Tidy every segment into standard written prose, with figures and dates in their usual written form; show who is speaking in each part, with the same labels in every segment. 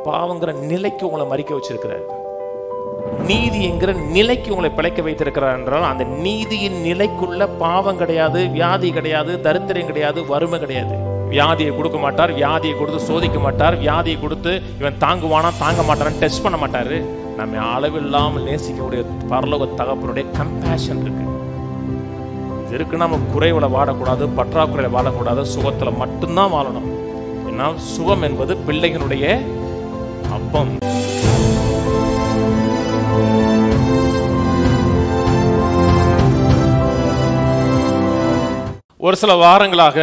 Speaker 1: பாவங்கிற நிலைக்கு உங்களை மறிக்க வச்சிருக்கிறார். நீதி என்கிற நிலைக்கு உங்களை பிழைக்க வைத்திருக்கிறார் என்றால் அந்த நீதியின் நிலைக்குள்ள பாவம் கிடையாது, வியாதி கிடையாது, தரித்திரம் கிடையாது, வறுமை கிடையாது. வியாதியை கொடுக்க மாட்டார், வியாதியை கொடுத்து சோதிக்க மாட்டார், வியாதியை கொடுத்து இவன் தாங்குவானா தாங்க மாட்டான்னு டெஸ்ட் பண்ண மாட்டாரு. நம்ம அளவில்லாமல் நேசிக்கக்கூடிய பரலோக தகப்பனுடைய கம்பேஷன் இருக்கு. இது இருக்கு. நம்ம குறைவுல வாழக்கூடாது, பற்றாக்குறையில வாழக்கூடாது, சுகத்துல மட்டும்தான் வாழணும். ஏன்னா சுகம் என்பது பிள்ளைகளுடைய அப்பம். ஒரு சில வாரங்களாக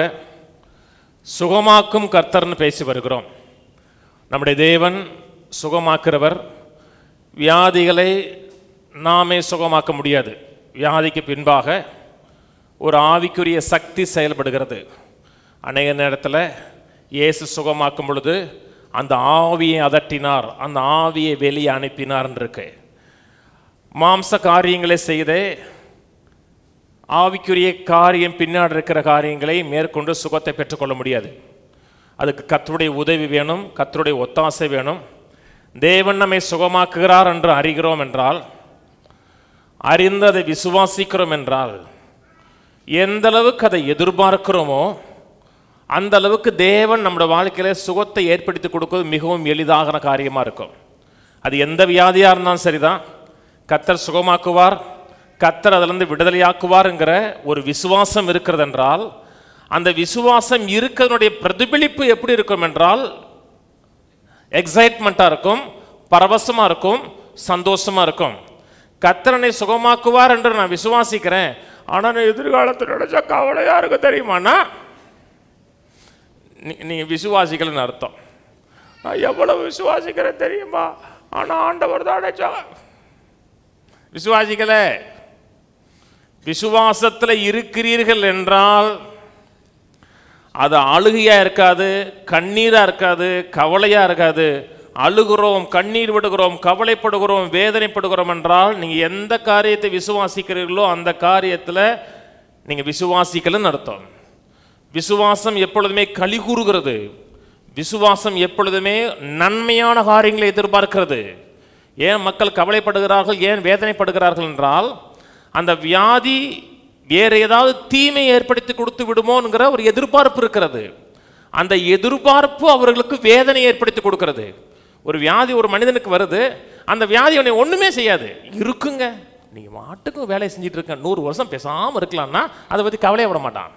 Speaker 1: சுகமாக்கும் கர்த்தர்னு பேசி வருகிறோம். நம்முடைய தேவன் சுகமாக்குறவர். வியாதிகளை நாமே சுகமாக்க முடியாது. வியாதிக்கு பின்பாக ஒரு ஆவிக்குரிய சக்தி செயல்படுகிறது. அநேக நேரத்தில் இயேசு சுகமாக்கும் பொழுது அந்த ஆவியை அதட்டினார், அந்த ஆவியை வெளியே அனுப்பினார் இருக்கு. மாம்ச காரியங்களை செய்தே ஆவிக்குரிய காரியம் பின்னாடி இருக்கிற காரியங்களை மேற்கொண்டு சுகத்தை பெற்றுக்கொள்ள முடியாது. அதுக்கு கர்த்தருடைய உதவி வேணும், கர்த்தருடைய ஒத்தாசை வேணும். தேவன் நம்மை சுகமாக்குகிறார் என்று அறிகிறோம் என்றால், அறிந்து அதை விசுவாசிக்கிறோம் என்றால், எந்த அளவுக்கு அதை எதிர்பார்க்கிறோமோ அந்த அளவுக்கு தேவன் நம்முடைய வாழ்க்கையில சுகத்தை ஏற்படுத்தி கொடுப்பது மிகவும் எளிதான காரியமாக இருக்கும். அது எந்த வியாதியாக இருந்தாலும் சரிதான், கர்த்தர் சுகமாக்குவார், கர்த்தர் அதிலிருந்து விடுதலையாக்குவார்ங்கிற ஒரு விசுவாசம் இருக்கிறது என்றால், அந்த விசுவாசம் இருக்கிறதுடைய பிரதிபலிப்பு எப்படி இருக்கும் என்றால் எக்ஸைட்மெண்ட்டாக இருக்கும், பரவசமாக இருக்கும், சந்தோஷமாக இருக்கும். கர்த்தரனை சுகமாக்குவார் என்று நான் விசுவாசிக்கிறேன், ஆனால் எதிர்காலத்தில் நினைச்சா கவலையாக இருக்க தெரியுமாண்ணா, நீங்கள் விசுவாசிக்கலன்னு அர்த்தம். நான் எவ்வளவு விசுவாசிக்கிறேன் தெரியுமா, ஆனால் ஆண்டவர் தான் நினைச்சா விசுவாசிக்கல. விசுவாசத்தில் இருக்கிறீர்கள் என்றால் அது அழுகையாக இருக்காது, கண்ணீராக இருக்காது, கவலையாக இருக்காது. அழுகிறோம், கண்ணீர் விடுகிறோம், கவலைப்படுகிறோம், வேதனைப்படுகிறோம் என்றால் நீங்கள் எந்த காரியத்தை விசுவாசிக்கிறீர்களோ அந்த காரியத்தில் நீங்கள் விசுவாசிக்கலன்னு அர்த்தம். விசுவாசம் எப்பொழுதுமே களி கூறுகிறது. விசுவாசம் எப்பொழுதுமே நன்மையான காரியங்களை எதிர்பார்க்கிறது. ஏன் மக்கள் கவலைப்படுகிறார்கள், ஏன் வேதனைப்படுகிறார்கள் என்றால் அந்த வியாதி வேறு ஏதாவது தீமை ஏற்படுத்தி கொடுத்து விடுமோங்கிற ஒரு எதிர்பார்ப்பு இருக்கிறது. அந்த எதிர்பார்ப்பு அவர்களுக்கு வேதனை ஏற்படுத்தி கொடுக்கிறது. ஒரு வியாதி ஒரு மனிதனுக்கு வருது, அந்த வியாதி அவனை ஒன்றுமே செய்யாது, இருக்குங்க, நீங்கள் மாட்டுக்கும் வேலையை செஞ்சுட்டு இருக்க, 100 வருஷம் பேசாமல் இருக்கலாம்னா அதை பற்றி கவலையை விட மாட்டான்.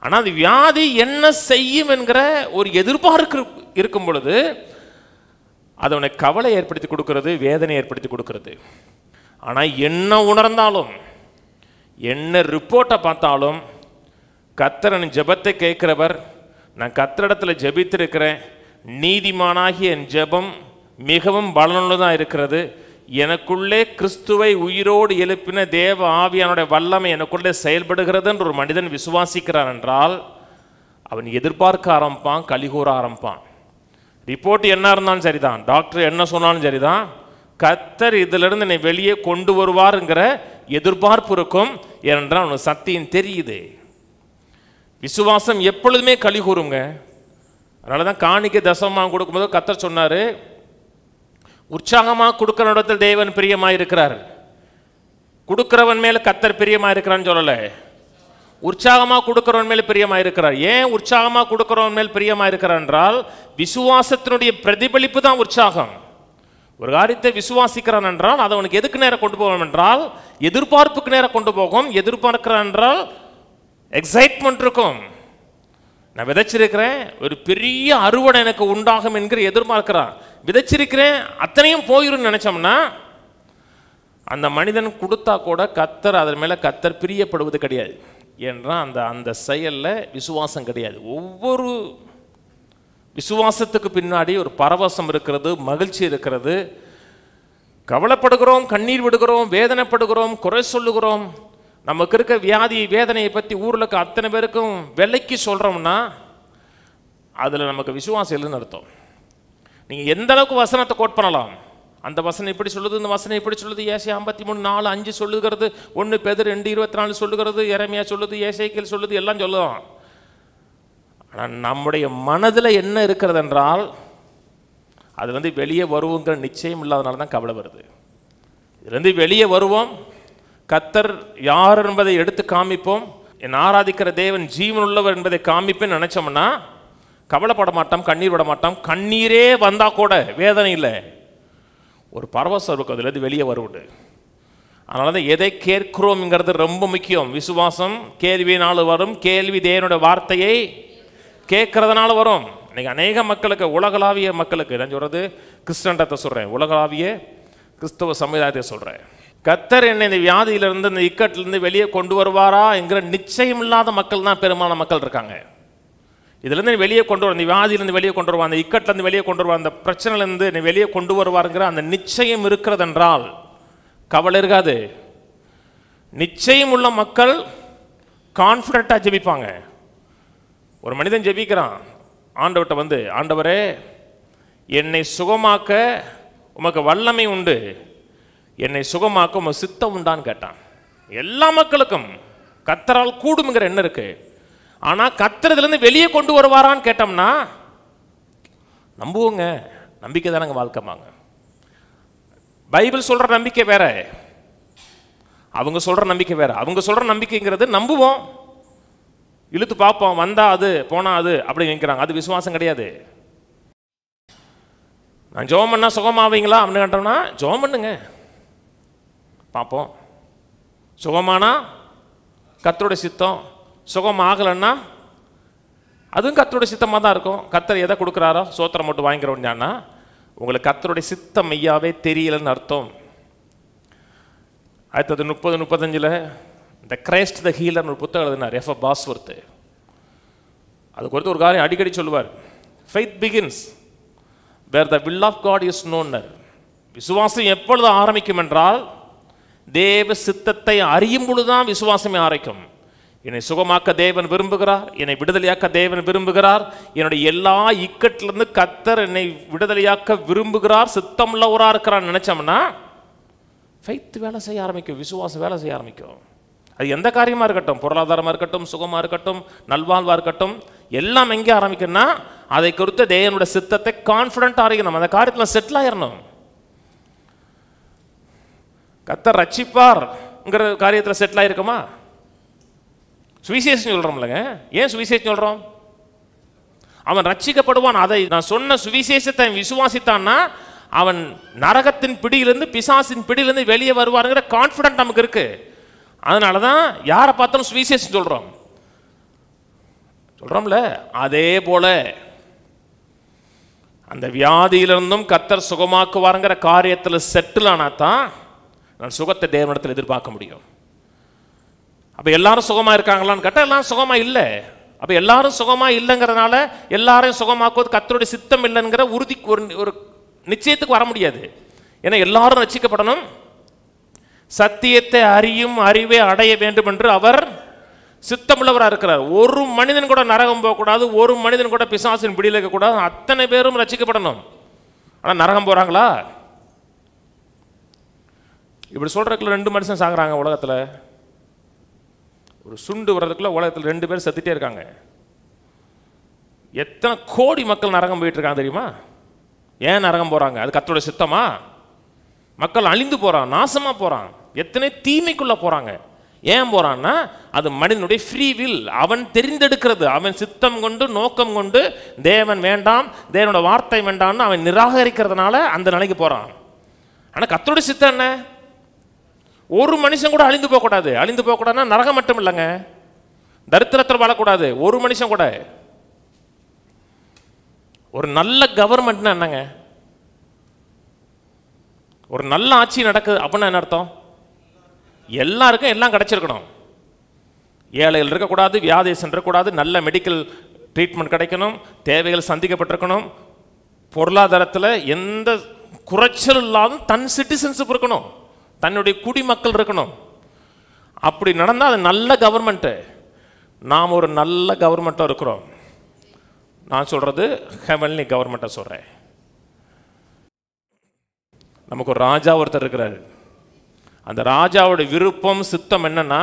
Speaker 1: ஆனால் அந்த வியாதி என்ன செய்யும் என்கிற ஒரு எதிர்பார்ப்பு இருக்கும் பொழுது அது அவனை கவலை ஏற்படுத்தி கொடுக்கிறது, வேதனை ஏற்படுத்தி கொடுக்கிறது. ஆனால் என்ன உணர்ந்தாலும், என்ன ரிப்போர்ட்டை பார்த்தாலும், கர்த்தரின் ஜெபத்தை கேட்கிறவர், நான் கர்த்தரிடத்தில் ஜெபித்திருக்கிறேன், நீதிமானாகிய என் ஜெபம் மிகவும் பலனுள்ளதாக இருக்கிறது, எனக்குள்ளே கிறிஸ்துவை உயிரோடு எழுப்பின தேவ ஆவியானுடைய வல்லமை எனக்குள்ளே செயல்படுகிறது என்று ஒரு மனிதன் விசுவாசிக்கிறான் என்றால் அவன் எதிர்பார்க்க ஆரம்பிப்பான், கலிகூற ஆரம்பிப்பான். ரிப்போர்ட் என்ன இருந்தாலும் சரிதான், டாக்டர் என்ன சொன்னாலும் சரிதான், கர்த்தர் இதிலிருந்து என்னை வெளியே கொண்டு வருவாருங்கிற எதிர்பார்ப்பு இருக்கும். ஏனென்றால் அவனுக்கு சத்தியம் தெரியுது. விசுவாசம் எப்பொழுதுமே களி கூறுங்க. அதனால தான் காணிக்கை தசமமாக கொடுக்கும்போது கர்த்தர் சொன்னார், உற்சாகமாக கொடுக்கிற இடத்தில் தேவன் பிரியமாக இருக்கிறார். கொடுக்கிறவன் மேலே கர்த்தர் பிரியமாக இருக்கிறான்னு சொல்லலை, உற்சாகமாக கொடுக்கிறவன் மேல் பிரியமாக இருக்கிறார். ஏன் உற்சாகமாக கொடுக்கிறவன் மேல் பிரியமாக இருக்கிறார் என்றால் விசுவாசத்தினுடைய பிரதிபலிப்பு தான் உற்சாகம். ஒரு காரியத்தை விசுவாசிக்கிறான் என்றால் அது அவனுக்கு எதுக்கு நேரம் கொண்டு போகும் என்றால் எதிர்பார்ப்புக்கு நேரம் கொண்டு போகும். எதிர்பார்க்கிறான் என்றால் எக்ஸைட்மெண்ட் இருக்கும். நான் விதைச்சிருக்கிறேன், ஒரு பெரிய அறுவடை எனக்கு உண்டாகும் என்கிற எதிர்பார்க்கிறான். விதைச்சிருக்கிறேன், அத்தனையும் போயிடும் நினைச்சோம்னா அந்த மனிதன் கொடுத்தா கூட கர்த்தர் அதன் மேலே கர்த்தர் பிரியப்படுவது கிடையாது. என்றால் அந்த அந்த செயலில் விசுவாசம் கிடையாது. ஒவ்வொரு விசுவாசத்துக்கு பின்னாடி ஒரு பரவசம் இருக்கிறது, மகிழ்ச்சி இருக்கிறது. கவலைப்படுகிறோம், கண்ணீர் விடுகிறோம், வேதனைப்படுகிறோம், குறை சொல்லுகிறோம். நமக்கு இருக்க வியாதி வேதனையை பற்றி ஊரில் இருக்க அத்தனை பேருக்கும் விலைக்கு சொல்கிறோம்னா அதில் நமக்கு விசுவாசம் இல்லைன்னு அர்த்தம். நீங்கள் எந்த அளவுக்கு வசனத்தை கோட் பண்ணலாம், அந்த வசனம் இப்படி சொல்லுது, இந்த வசனம் இப்படி சொல்லுது, ஏசாயா 53:4-5 சொல்லுகிறது, 1 பேதுரு 2:24 சொல்லுகிறது, எரேமியா சொல்லுது, எசேக்கியேல் சொல்லுது, எல்லாம் சொல்லுவோம். ஆனால் நம்முடைய மனதில் என்ன இருக்கிறது என்றால் அது வெளியே வருவோங்கிற நிச்சயம் இல்லாதனால தான் கவலை வருது. இதுலேருந்து வெளியே வருவோம், கர்த்தர் யார் என்பதை எடுத்து காமிப்போம், என் ஆராதிக்கிற தேவன் ஜீவன் உள்ளவர் என்பதை காமிப்பேன்னு நினைச்சோம்னா கவலைப்பட மாட்டோம், கண்ணீர் விட மாட்டோம். கண்ணீரே வந்தா கூட வேதனை இல்லை, ஒரு பரவசம் இருக்கும், அதுலேருந்து வெளியே வருவது. அதனால தான் எதை கேட்கிறோம்ங்கிறது ரொம்ப முக்கியம். விசுவாசம் கேள்வியினால் வரும், கேள்வி தேவனுடைய வார்த்தையை கேட்கறதுனால வரும். இன்னைக்கு அநேக மக்களுக்கு, உலகளாவிய மக்களுக்கு, நான் சொல்றது கிறிஸ்தவத்தை சொல்றேன், உலகளாவிய கிறிஸ்தவ சமுதாயத்தை சொல்றேன், கர்த்தர் என்னை இந்த வியாதியிலிருந்து, இந்த இக்கட்டிலிருந்து வெளியே கொண்டு வருவாரா என்கிற நிச்சயம் இல்லாத மக்கள் தான் பெரும்பாலான மக்கள் இருக்காங்க. இதுலேருந்து வெளியே கொண்டு வர, இந்த வியாதியிலேருந்து வெளியே கொண்டு வருவார், அந்த இக்கட்டிலேருந்து வெளியே கொண்டு வருவார், அந்த பிரச்சனையிலேருந்து நீ வெளியே கொண்டு வருவாருங்கிற அந்த நிச்சயம் இருக்கிறது என்றால் கவலை இருக்காது. நிச்சயம் உள்ள மக்கள் கான்ஃபிடென்ட்டாக ஜெபிப்பாங்க. ஒரு மனிதன் ஜெபிக்கிறான், ஆண்டவர்கிட்ட ஆண்டவரே என்னை சுகமாக்க உமக்கு வல்லமை உண்டு, என்னை சுகமாக்க உமக்கு சித்தம் உண்டான்னு கேட்டான். எல்லா மக்களுக்கும் கர்த்தரால் கூடுங்கிற எண்ணம் இருக்கு. ஆனால் கர்த்தர் இதிலிருந்து வெளியே கொண்டு வருவாரான்னு கேட்டோம்னா நம்புவோங்க. நம்பிக்கை தானங்க வாழ்க்கைமாங்க. பைபிள் சொல்ற நம்பிக்கை வேற, அவங்க சொல்ற நம்பிக்கை வேற. அவங்க சொல்ற நம்பிக்கைங்கிறது நம்புவோம், இழுத்து பார்ப்போம், வந்தா அது போனா அது அப்படி நினைக்கிறாங்க. அது விசுவாசம் கிடையாது. நான் ஜெபம் பண்ணா சுகமாவீங்களா அப்படின்னு கேட்டோம்னா ஜெபம் பண்ணுங்க, பார்ப்போம். சுகமானா கர்த்தருடைய சித்தம், சுகம் ஆகலைன்னா அதுவும் கர்த்தருடைய சித்தமாக தான் இருக்கும். கர்த்தர் எதை கொடுக்குறாரோ சோத்திரம் மட்டும் வாங்கிக்கிறோம்னா உங்களுக்கு கர்த்தருடைய சித்தம் மெய்யாவே தெரியலன்னு அர்த்தம். 1930-35 த கிரைஸ்ட் த ஹீலர்னு ஒரு புத்தகம் எழுதினார் எஃப் பாஸ்வர்த். அது குறித்து ஒரு காரியம் அடிக்கடி சொல்லுவார், faith begins where the will of God is known. விசுவாசம் எப்பொழுது ஆரம்பிக்கும் என்றால் தேவ சித்தத்தை அறியும் பொழுதுதான் விசுவாசமே ஆரம்பிக்கும். என்னை சுகமாக்க தேவன் விரும்புகிறார், என்னை விடுதலையாக்க தேவன் விரும்புகிறார், என்னுடைய எல்லா இக்கட்டிலிருந்து கர்த்தர் என்னை விடுதலையாக்க விரும்புகிறார், சித்தம் உள்ளவராக இருக்கிறான்னு நினைச்சோம்னா ஃபெய்த் வேலை செய்ய ஆரம்பிக்கும், விசுவாசம் வேலை செய்ய ஆரம்பிக்கும். அது எந்த காரியமாக இருக்கட்டும், பொருளாதாரமாக இருக்கட்டும், சுகமாக இருக்கட்டும், நல்வாழ்வாக இருக்கட்டும், எல்லாம் எங்கே ஆரம்பிக்கும்னா அதை குறித்து தேவனுடைய சித்தத்தை கான்ஃபிடென்ட்டாக அறியணும், அந்த காரியத்தில் செட்டில் ஆயிடணும். கர்த்தர் ரட்சிப்பார்ங்கிற காரியத்தில் செட்டில் ஆயிருக்குமா? சுவிசேஷம் சொல்றோம்லங்க. ஏன் சுவிசேஷம் சொல்றோம்? அவன் ரட்சிக்கப்படுவான். அதை நான் சொன்ன சுவிசேஷத்தை விசுவாசித்தான்னா அவன் நரகத்தின் பிடியிலிருந்து, பிசாசின் பிடியிலிருந்து வெளியே வருவாருங்கிற கான்ஃபிடென்ட் நமக்கு இருக்கு. அதனால தான் யாரை பார்த்தாலும் சுவிசேஷம் சொல்றோம்ல. அதே போல அந்த வியாதியிலிருந்தும் கர்த்தர் சுகமாக்குவாருங்கிற காரியத்தில் செட்டில் ஆனா தான் நான் சுகத்தை தேவனிடத்தில் எதிர்பார்க்க முடியும். அப்போ எல்லாரும் சுகமாக இருக்காங்களான்னு கேட்டால் எல்லாரும் சுகமாக இல்லை. அப்போ எல்லாரும் சுகமாக இல்லைங்கிறதுனால எல்லாரையும் சுகமாக்குவது கர்த்தருடைய சித்தம் இல்லைங்கிற உறுதி ஒரு நிச்சயத்துக்கு வர முடியாது. ஏன்னா எல்லாரும் ரட்சிக்கப்படணும், சத்தியத்தை அறியும் அறிவை அடைய வேண்டும் என்று அவர் சித்தமுள்ளவராக இருக்கிறார். ஒரு மனிதன் கூட நரகம் போகக்கூடாது, ஒரு மனிதன் கூட பிசாசின் பிடியில் இருக்கக்கூடாது, அத்தனை பேரும் ரட்சிக்கப்படணும். ஆனால் நரகம் போகிறாங்களா? இப்படி சொல்றதுக்குள்ள 2 மனுஷன் சாகுறாங்க உலகத்தில். ஒரு சுண்டு வர்றதுக்குள்ள உலகத்தில் 2 பேர் செத்துட்டே இருக்காங்க. எத்தனை கோடி மக்கள் நரகம் போயிட்டு இருக்காங்க தெரியுமா? ஏன் நரகம் போறாங்க? அது கர்த்தருடைய சித்தமா? மக்கள் அழிந்து போறான், நாசமா போறான், எத்தனை தீமைக்குள்ள போறாங்க. ஏன் போறான்னா அது மனிதனுடைய ஃப்ரீ வில், அவன் தெரிந்தெடுக்கிறது. அவன் சித்தம் கொண்டு நோக்கம் கொண்டு தேவன் வேண்டாம், தேவனோட வார்த்தை வேண்டாம்னு அவன் நிராகரிக்கிறதுனால அந்த நிலைக்கு போறான். ஆனா கர்த்தருடைய சித்தம் என்ன? ஒரு மனுஷன் கூட அழிந்து போகக்கூடாது. அழிந்து போகக்கூடாதுன்னா நரகம் மட்டும் இல்லைங்க, தரித்திரத்தில் வாழக்கூடாது ஒரு மனுஷன் கூட. ஒரு நல்ல கவர்மெண்ட்னா என்னங்க? ஒரு நல்ல ஆட்சி நடக்குது அப்படின்னா என்ன அர்த்தம்? எல்லாருக்கும் எல்லாம் கிடைச்சிருக்கணும். ஏழைகள் இருக்கக்கூடாது, வியாதிகள் இருக்கக்கூடாது, நல்ல மெடிக்கல் ட்ரீட்மெண்ட் கிடைக்கணும், தேவைகள் சந்திக்கப்பட்டிருக்கணும், பொருளாதாரத்தில் எந்த குறைச்சல் இல்லாத தன் சிட்டிசன்ஷிப் இருக்கணும், தன்னுடைய குடிமக்கள் இருக்கணும். அப்படி நடந்தால் அது நல்ல கவர்மெண்ட்டு. நாம் ஒரு நல்ல கவர்மெண்ட்டாக இருக்கிறோம். நான் சொல்கிறது ஹெவன்லி கவர்மெண்ட்டை சொல்கிறேன். நமக்கு ஒரு ராஜா ஒருத்தர் இருக்கிறார். அந்த ராஜாவோட விருப்பம் சித்தம் என்னன்னா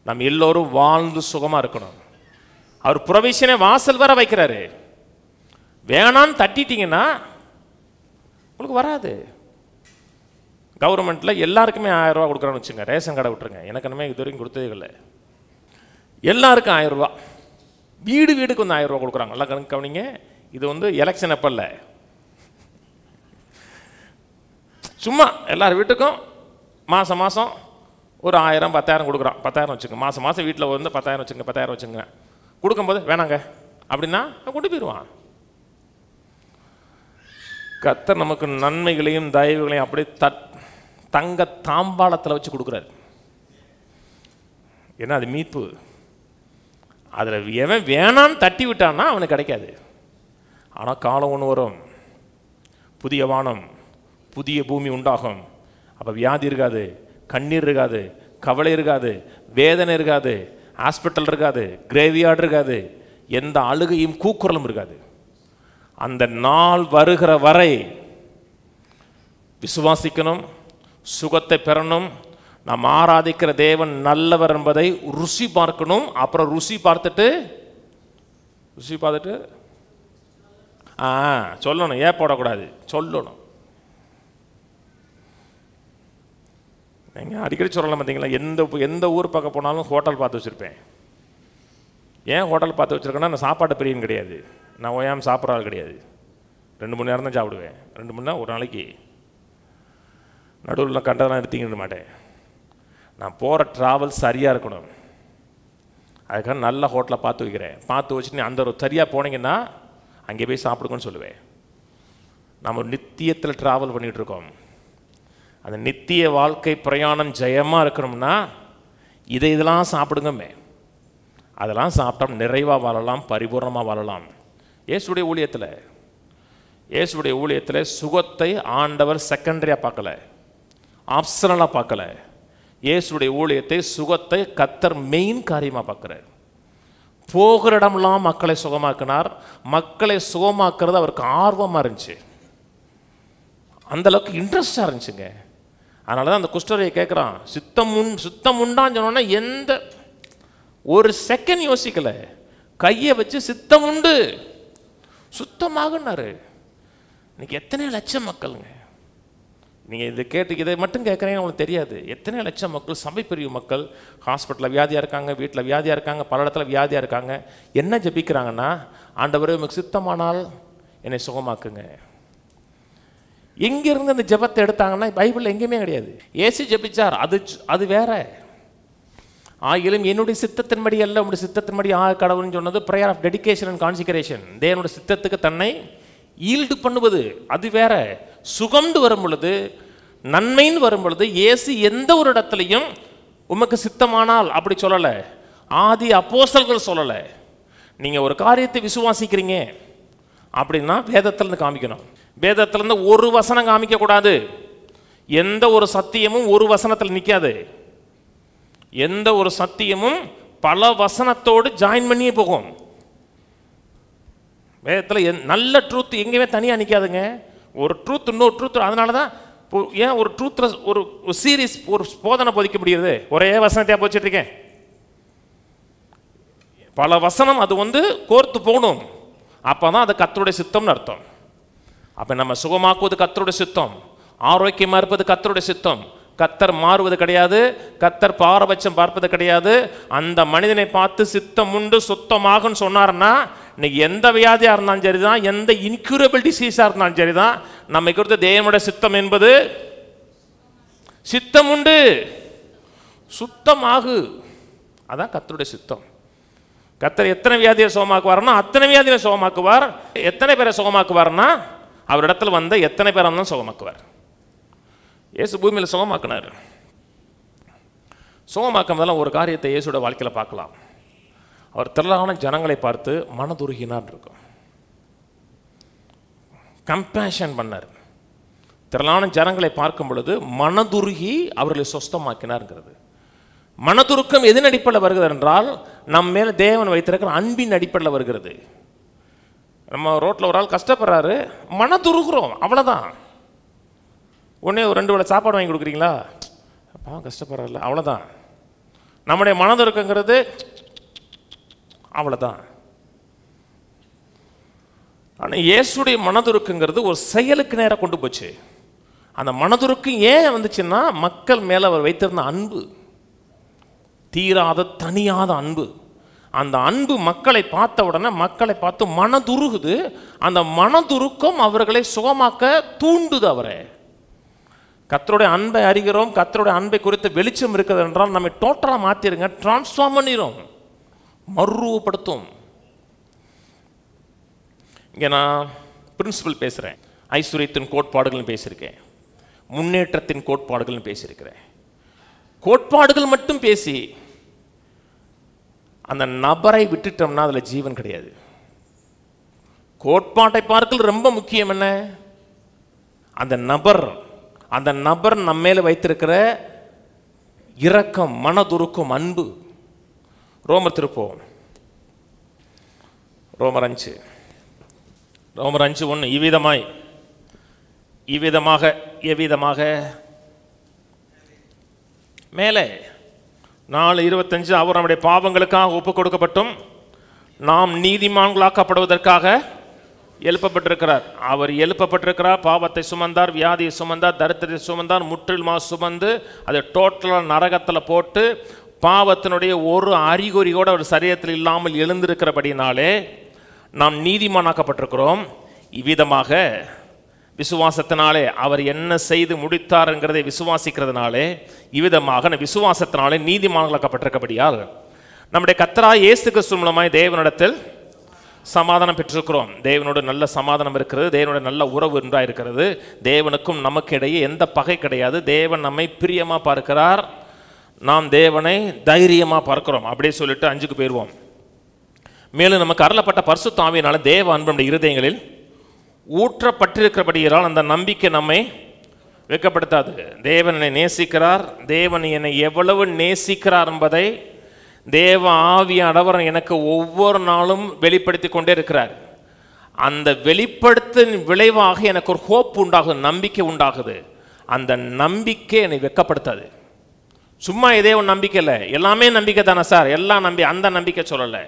Speaker 1: நம்ம எல்லோரும் வாழ்ந்து சுகமாக இருக்கணும். அவர் புரொவிஷனை வாசல் வர வைக்கிறாரு. வேணான்னு தட்டிட்டீங்கன்னா உங்களுக்கு வராது. கவர்மெண்ட்டில் எல்லாருக்குமே 1000 ரூபா கொடுக்குறான்னு வச்சுங்க, ரேஷன் கடை விட்டுருங்க, எனக்கு இனிமேல் இது வரைக்கும் கொடுத்ததே இல்லை. எல்லாருக்கும் 1000 ரூபா, வீடு வீடுக்கு வந்து 1000 ரூபா கொடுக்குறாங்க. நல்லா கவனிங்க, இது வந்து எலெக்ஷன் அப்போ இல்லை, சும்மா எல்லார் வீட்டுக்கும் மாதம் மாதம் ஒரு 1000 10,000 கொடுக்குறான். 10,000 வச்சுங்க, மாதம் மாதம் வீட்டில் வந்து 10,000 வச்சுங்க, 10,000 வச்சுங்க. கொடுக்கும்போது வேணாங்க அப்படின்னா கொண்டு போயிடுவான். கர்த்தர் நமக்கு நன்மைகளையும் தயவுகளையும் அப்படியே தங்க தாம்பாளத்தில் வச்சு கொடுக்குறாரு. ஏன்னா அது மீட்பு. அதில் எவன் வேணான்னு தட்டி விட்டான்னா அவனுக்கு கிடைக்காது. ஆனால் காலம் ஒன்று வரும், புதிய வானம் புதிய பூமி உண்டாகும். அப்போ வியாதி இருக்காது, கண்ணீர் இருக்காது, கவலை இருக்காது, வேதனை இருக்காது, ஹாஸ்பிட்டல் இருக்காது, கிரேவியார்டு இருக்காது, எந்த அழுகையும் கூக்குரலும் இருக்காது. அந்த நாள் வருகிற வரை விசுவாசிக்கணும், சுகத்தை பெறணும். நாம் ஆராதிக்கிற தேவன் நல்லவர் என்பதை ருசி பார்க்கணும். அப்புறம் ருசி பார்த்துட்டு சொல்லணும், ஏன் போடக்கூடாது சொல்லணும். நீங்கள் அடிக்கடி சொல்லலாம் பார்த்தீங்களா, எந்த ஊர் பக்கம் போனாலும் ஹோட்டல் பார்த்து வச்சுருப்பேன். ஏன் ஹோட்டல் பார்த்து வச்சுருக்கேன்னா, நான் சாப்பாட்டு பிரியன் கிடையாது, நான் ஓயாமல் சாப்பிட்ற ஆள் கிடையாது. 2 மணி நேரம் தான் சாப்பிடுவேன். 2 மணி நேரம் ஒரு நாளைக்கு, நடுவில் கண்டதெல்லாம் எடுத்திக்கிட மாட்டேன். நான் போகிற ட்ராவல் சரியாக இருக்கணும், அதுக்காக நல்ல ஹோட்டலை பார்த்து வைக்கிறேன். பார்த்து வச்சுட்டு அந்த ஒரு சரியாக போனீங்கன்னா அங்கே போய் சாப்பிடுங்கன்னு சொல்லுவேன். நம்ம ஒரு நித்தியத்தில் ட்ராவல் பண்ணிகிட்ருக்கோம். அந்த நித்திய வாழ்க்கை பிரயாணம் ஜெயமாக இருக்கணும்னா இதெல்லாம் சாப்பிடுங்கமே. அதெல்லாம் சாப்பிட்டா நிறைவாக வாழலாம், பரிபூர்ணமாக வாழலாம். இயேசுடைய ஊழியத்தில் சுகத்தை ஆண்டவர் செகண்டரியாக பார்க்கல, ஆப்ஷனலாக பார்க்கல. இயேசுடைய ஊழியத்தை, சுகத்தை கர்த்தர் மெயின் காரியமாக பார்க்குறார். போகிற இடம்லாம் மக்களை சுகமாக்கினார். மக்களை சுகமாக்குறது அவருக்கு ஆர்வமாக இருந்துச்சு, அந்தளவுக்கு இன்ட்ரெஸ்டாக இருந்துச்சுங்க. அதனால தான் அந்த குஷ்டரோகியை கேட்குறான், சுத்தம் உண்டான்னு சொன்னோன்னா எந்த ஒரு செகண்ட் யோசிக்கலை, கையை வச்சு சித்தம் உண்டு சுத்தமாகனாரு. இன்னைக்கு எத்தனை லட்சம் மக்களுங்க, நீங்கள் இதை மட்டும் கேட்குறீங்கன்னு உங்களுக்கு தெரியாது. எத்தனை லட்சம் மக்கள், சபை பிரிவு மக்கள் ஹாஸ்பிட்டலில் வியாதியாக இருக்காங்க, வீட்டில் வியாதியாக இருக்காங்க, பல இடத்துல வியாதியாக இருக்காங்க. என்ன ஜெபிக்கிறாங்கன்னா, ஆண்டவரே உமக்கு சித்தமானால் என்னை சுகமாக்குங்க. எங்கிருந்து அந்த ஜெபத்தை எடுத்தாங்கன்னா பைபிளில் எங்கேயுமே கிடையாது. ஏசு ஜெபிச்சார், அது வேற. ஆகிலும் என்னுடைய சித்தத்தின்படி அல்ல உங்களுடைய சித்தத்தின்படி கடவுள்னு சொன்னது prayer of dedication and consecration. தேவனுடைய சித்தத்துக்கு தன்னை ஈல்டு பண்ணுவது அது வேற. சுகம்னு வரும் பொழுது, நன்மைன்னு வரும் பொழுது, இயேசு எந்த ஒரு இடத்துலையும் உமக்கு சித்தமானால் அப்படி சொல்லலை. ஆதி அப்போஸ்தலர்கள் சொல்லலை. நீங்கள் ஒரு காரியத்தை விசுவாசிக்கிறீங்க அப்படின்னா வேதத்திலிருந்து காமிக்கணும். வேதத்திலிருந்து ஒரு வசனம் காமிக்கக்கூடாது. எந்த ஒரு சத்தியமும் ஒரு வசனத்தில் நிற்காது. எந்த ஒரு சத்தியமும் பல வசனத்தோடு ஜாயின் பண்ணியே போகும். வேதத்தில் நல்ல ட்ரூத் எங்கேயுமே தனியாக நிற்காதுங்க. ஒரு ட்ரூத் இன்னொரு ட்ரூத். அதனால தான் ஏன் ஒரு ட்ரூத்தில் ஒரு சீரீஸ், ஒரு போதனை போதிக்க முடியுது, ஒரே வசனத்தையாக போச்சுட்டு இருக்கேன். பல வசனம் அது கோர்த்து போகணும். அப்போ தான் அது கர்த்தருடைய சித்தம்னு அர்த்தம். அப்போ நம்ம சுகமாக்குவது கர்த்தருடைய சித்தம், ஆரோக்கியமாக இருப்பது கர்த்தருடைய சித்தம். கர்த்தர் மாறுவது கிடையாது, கர்த்தர் பாரபட்சம் பார்ப்பது கிடையாது. அந்த மனிதனை பார்த்து சித்தம் உண்டு சுத்தமாகுன்னு சொன்னார்னா, இன்னைக்கு எந்த வியாதியாக இருந்தாலும் சரிதான், எந்த இன்க்யூரபிள் டிசீஸாக இருந்தாலும் சரிதான், நம்மை குறித்த தேவனுடைய சித்தம் என்பது சித்தம் உண்டு சுத்தமாகு. அதான் கர்த்தருடைய சித்தம். கர்த்தர் எத்தனை வியாதியை சுகமாக்குவார்னா அத்தனை வியாதியை சுகமாக்குவார். எத்தனை பேரை சுகமாக்குவார்னா அவர் இடத்துல வந்த எத்தனை பேரை தான் சுகமாக்குவார். இயேசு பூமியில் சுகமாக்கினார். சுகமாக்குறதெல்லாம் ஒரு காரியத்தை இயேசுடைய வாழ்க்கையில் பார்க்கலாம். அவர் திரளான ஜனங்களை பார்த்து மனதுருகினார் இருக்கும், கம்பேஷன் பண்ணார். திரளான ஜனங்களை பார்க்கும் பொழுது மனதுருகி அவர்களை சொஸ்தமாக்கினார்ங்கிறது. மனதுருக்கம் எதன் அடிப்படையில் வருகிறது என்றால், நம்ம மேலே தேவன் வைத்திருக்கிற அன்பின் அடிப்படையில் வருகிறது. நம்ம ரோட்டில் ஒரு ஆள் கஷ்டப்படுறாரு, மனதுருகிறோம், அவ்வளோதான். உடனே ஒரு 2 வேளை சாப்பாடு வாங்கி கொடுக்குறீங்களா, பாவம் கஷ்டப்படுறாருல, அவ்வளோதான். நம்முடைய மனதுருக்கங்கிறது அவ்வளோதான். ஆனால் இயேசுடைய மனதுருக்குங்கிறது ஒரு செயலுக்கு நேராக கொண்டு போச்சு. அந்த மனதுருக்கு ஏன் வந்துச்சுன்னா, மக்கள் மேலே அவர் வைத்திருந்த அன்பு, தீராத தனியாத அன்பு. அந்த அன்பு மக்களை பார்த்த உடனே மக்களை பார்த்து மனதுருகுது. அந்த மனதுருக்கம் அவர்களை சுகமாக்க தூண்டுது. அவரை கர்த்தருடைய அன்பை அறிகிறோம், கர்த்தருடைய அன்பை குறித்து வெளிச்சம் இருக்கிறது என்றால் நம்மை டோட்டலாக மாற்றிடுங்க, டிரான்ஸ்ஃபார்ம் பண்ணிடும், மறுரூபப்படுத்தும். இங்கே நான் பிரின்சிபல் பேசுகிறேன், ஐஸ்வர்யத்தின் கோட்பாடுகள்னு பேசியிருக்கேன், முன்னேற்றத்தின் கோட்பாடுகள்னு பேசியிருக்கிறேன். கோட்பாடுகள் மட்டும் பேசி அந்த நபரை விட்டுட்டோம்னா அதில் ஜீவன் கிடையாது. கோட்பாட்டை பார்க்கல் ரொம்ப முக்கியம். என்ன? அந்த நபர் நம்ம மேல வைத்திருக்கிற இரக்கம், மனதுருக்கம், அன்பு. ரோமர் திருப்போம், ரோமர் 5:1 இவ்விதமாக மேலே 4:25 அவர் நம்முடைய பாவங்களுக்காக ஒப்பு கொடுக்கப்பட்டும் நாம் நீதிமான்களாக்கப்படுவதற்காக எழுப்பப்பட்டிருக்கிறார். அவர் எழுப்பப்பட்டிருக்கிறார், பாவத்தை சுமந்தார், வியாதியை சுமந்தார், தரித்திரத்தை சுமந்தார், முற்றிலுமா சுமந்து அதை டோட்டலாக நரகத்தில் போட்டு பாவத்தினுடைய ஒரு அறிகுறியோடு அவர் சரீரத்தில் இல்லாமல் எழுந்திருக்கிறபடினாலே நாம் நீதிமானாக்கப்பட்டிருக்கிறோம். இவ்விதமாக விசுவாசத்தினாலே அவர் என்ன செய்து முடித்தார் என்கிறதை விசுவாசிக்கிறதுனாலே, இவ்விதமாக விசுவாசத்தினாலே நீதிமான்களாக்கப்பட்டிருக்கபடியால் நம்முடைய கர்த்தராகிய இயேசு கிறிஸ்து மூலமாய் தேவனிடத்தில் சமாதானம் பெற்றிருக்கிறோம். தேவனோட நல்ல சமாதானம் இருக்கிறது, தேவனோட நல்ல உறவு உண்டாயிருக்கிறது. தேவனுக்கும் நமக்கு இடையே எந்த பகை கிடையாது. தேவன் நம்மை பிரியமாக பார்க்கிறார், நாம் தேவனை தைரியமாக பார்க்கிறோம். அப்படியே சொல்லிட்டு 5க்கு போயிடுவோம். மேலும் நமக்கு அருளப்பட்ட பரிசுத்த ஆவியினால தேவ அன்பு நம்முடைய இருதயங்களில் ஊற்றப்பட்டிருக்கிறபடியால் அந்த நம்பிக்கை நம்மை வெட்கப்படுத்தாது. தேவன் என்னை நேசிக்கிறார், தேவன் என்னை எவ்வளவு நேசிக்கிறார் என்பதை தேவ ஆவியானவர் எனக்கு ஒவ்வொரு நாளும் வெளிப்படுத்தி கொண்டே இருக்கிறார். அந்த வெளிப்படுத்தின் விளைவாக எனக்கு ஒரு ஹோப் உண்டாகுது, நம்பிக்கை உண்டாகுது. அந்த நம்பிக்கை என்னை வெட்கப்படுத்தாது. சும்மா இதே ஒரு நம்பிக்கை இல்லை, எல்லாமே நம்பிக்கை தானே சார், எல்லாம் அந்த நம்பிக்கை சொல்லலை.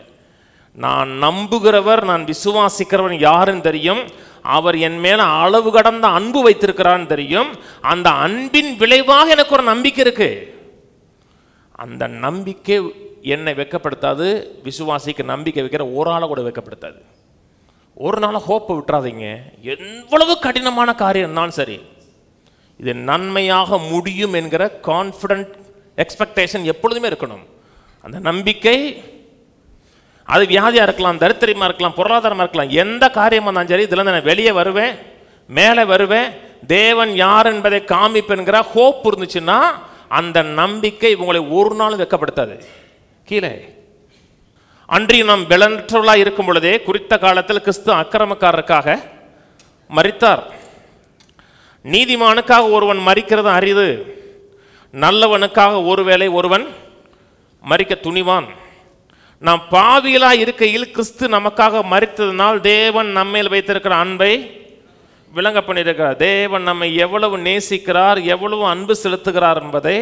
Speaker 1: நான் நம்புகிறவர், நான் விசுவாசிக்கிறவன் யாருன்னு தெரியும். அவர் என் மேல அளவு கடந்த அன்பு வைத்திருக்கிறான்னு தெரியும். அந்த அன்பின் விளைவாக எனக்கு ஒரு நம்பிக்கை இருக்கு. அந்த நம்பிக்கை என்னை வெட்கப்படுத்தாது. விசுவாசிக்கு நம்பிக்கை வைக்கிற ஒரு ஆளை கூட வெட்கப்படுத்தாது. ஒரு நாள் ஹோப்பை விட்டுறாதீங்க. எவ்வளவு கடினமான காரியம் இருந்தாலும் சரி, இது நன்மையாக முடியும் என்கிற கான்ஃபிடென்ட் எக்ஸ்பெக்டேஷன் எப்பொழுதுமே இருக்கணும். அந்த நம்பிக்கை, அது வியாதியாக இருக்கலாம், தரித்திரமாக இருக்கலாம், பொருளாதாரமாக இருக்கலாம், எந்த காரியமாக இருந்தாலும் சரி, இதில் நான் வெளியே வருவேன், மேலே வருவேன், தேவன் யார் என்பதை காமிப்பென்கிற ஹோப் இருந்துச்சுன்னா அந்த நம்பிக்கை உங்களை ஒரு நாள் வெட்கப்படுத்தாது. கீழே அன்றி நாம் பலனற்றவர்களாக இருக்கும் பொழுதே குறித்த காலத்தில் கிறிஸ்து அக்கிரமக்காரருக்காக மரித்தார். நீதிமானுக்காக ஒருவன் மரிக்கிறது அரிது, நல்லவனுக்காக ஒருவேளை ஒருவன் மரிக்க துணிவான். நாம் பாவிகளாக இருக்கையில் கிறிஸ்து நமக்காக மரித்ததனால் தேவன் நம்மேல் வைத்திருக்கிற அன்பை விளங்க பண்ணியிருக்கிறார். தேவன் நம்மை எவ்வளவு நேசிக்கிறார், எவ்வளவு அன்பு செலுத்துகிறார் என்பதை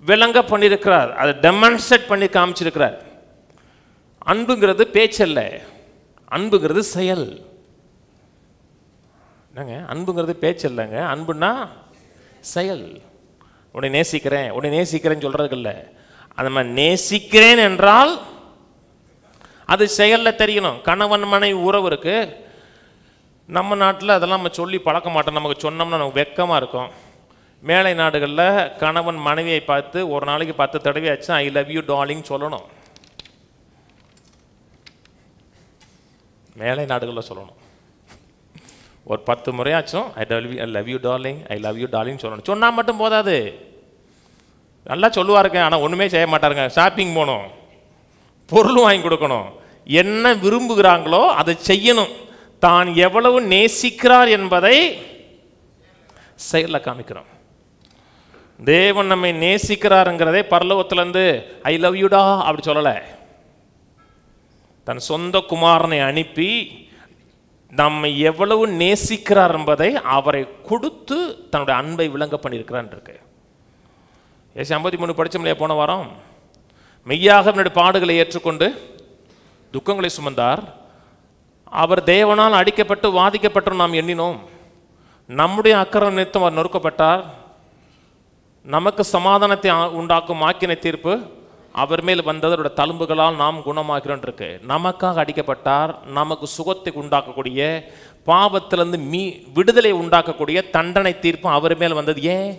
Speaker 1: விளங்க பண்ணியிருக்கிறார். அதை டெமான்ஸ்ட்ரேட் பண்ணி காமிச்சிருக்கிறார். அன்புங்கிறது பேச்சல்ல, அன்புங்கிறது செயல். என்னங்க அன்புங்கிறது பேச்சல்லங்க, அன்புன்னா செயல். உன்னை நேசிக்கிறேன், உன்னை நேசிக்கிறேன்னு சொல்றதுக்கு இல்லை. அந்த மாதிரி நேசிக்கிறேன் என்றால் அது செயலில் தெரியணும். கணவன் மனைவி உறவு இருக்கு. நம்ம நாட்டில் அதெல்லாம் நம்ம சொல்லி பழக்க மாட்டோம். நமக்கு சொன்னோம்னா நமக்கு வெக்கமாக இருக்கும். மேலை நாடுகளில் கணவன் மனைவியை பார்த்து ஒரு நாளைக்கு 10 தடவையாச்சும் ஐ லவ் யூ டார்லிங் சொல்லணும். மேலை நாடுகளில் சொல்லணும். ஒரு 10 முறையாச்சும் I love you darling, I love you darling சொல்லணும். சொன்னால் மட்டும் போதாது, நல்லா சொல்லுவாருங்க, ஆனால் ஒன்றுமே செய்ய மாட்டாருங்க. ஷாப்பிங் போகணும், பொருள் வாங்கி கொடுக்கணும், என்ன விரும்புகிறாங்களோ அதை செய்யணும். தான் எவ்வளவு நேசிக்கிறார் என்பதை செயலில் காமிக்கிறோம். தேவன் நம்மை நேசிக்கிறாருங்கிறதே பரலோகத்திலேருந்து ஐ லவ் யூடா அப்படி சொல்லலை. தன் சொந்த குமாரனை அனுப்பி நம்மை எவ்வளவு நேசிக்கிறார் என்பதை அவரை கொடுத்து தன்னுடைய அன்பை விளங்க பண்ணியிருக்கிறான் இருக்கு. ஏசி 53 படிச்ச முடியா போன வாரம். மெய்யாக அவனுடைய பாடுகளை ஏற்றுக்கொண்டு துக்கங்களை சுமந்தார், அவர் தேவனால் அடிக்கப்பட்டு வாதிக்கப்பட்டு நாம் எண்ணினோம். நம்முடைய அக்கிரம நிமித்தம் அவர் நொறுக்கப்பட்டார். நமக்கு சமாதானத்தை உண்டாக்கும் ஆக்கினை தீர்ப்பு அவர் மேல் வந்தது. அவருடைய தழும்புகளால் நாம் குணமாகிறோம் இருக்கு. நமக்காக அடிக்கப்பட்டார். நமக்கு சுகத்தை உண்டாக்கக்கூடிய, பாவத்திலிருந்து விடுதலை உண்டாக்கக்கூடிய தண்டனை தீர்ப்பு அவர் மேல் வந்தது. ஏன்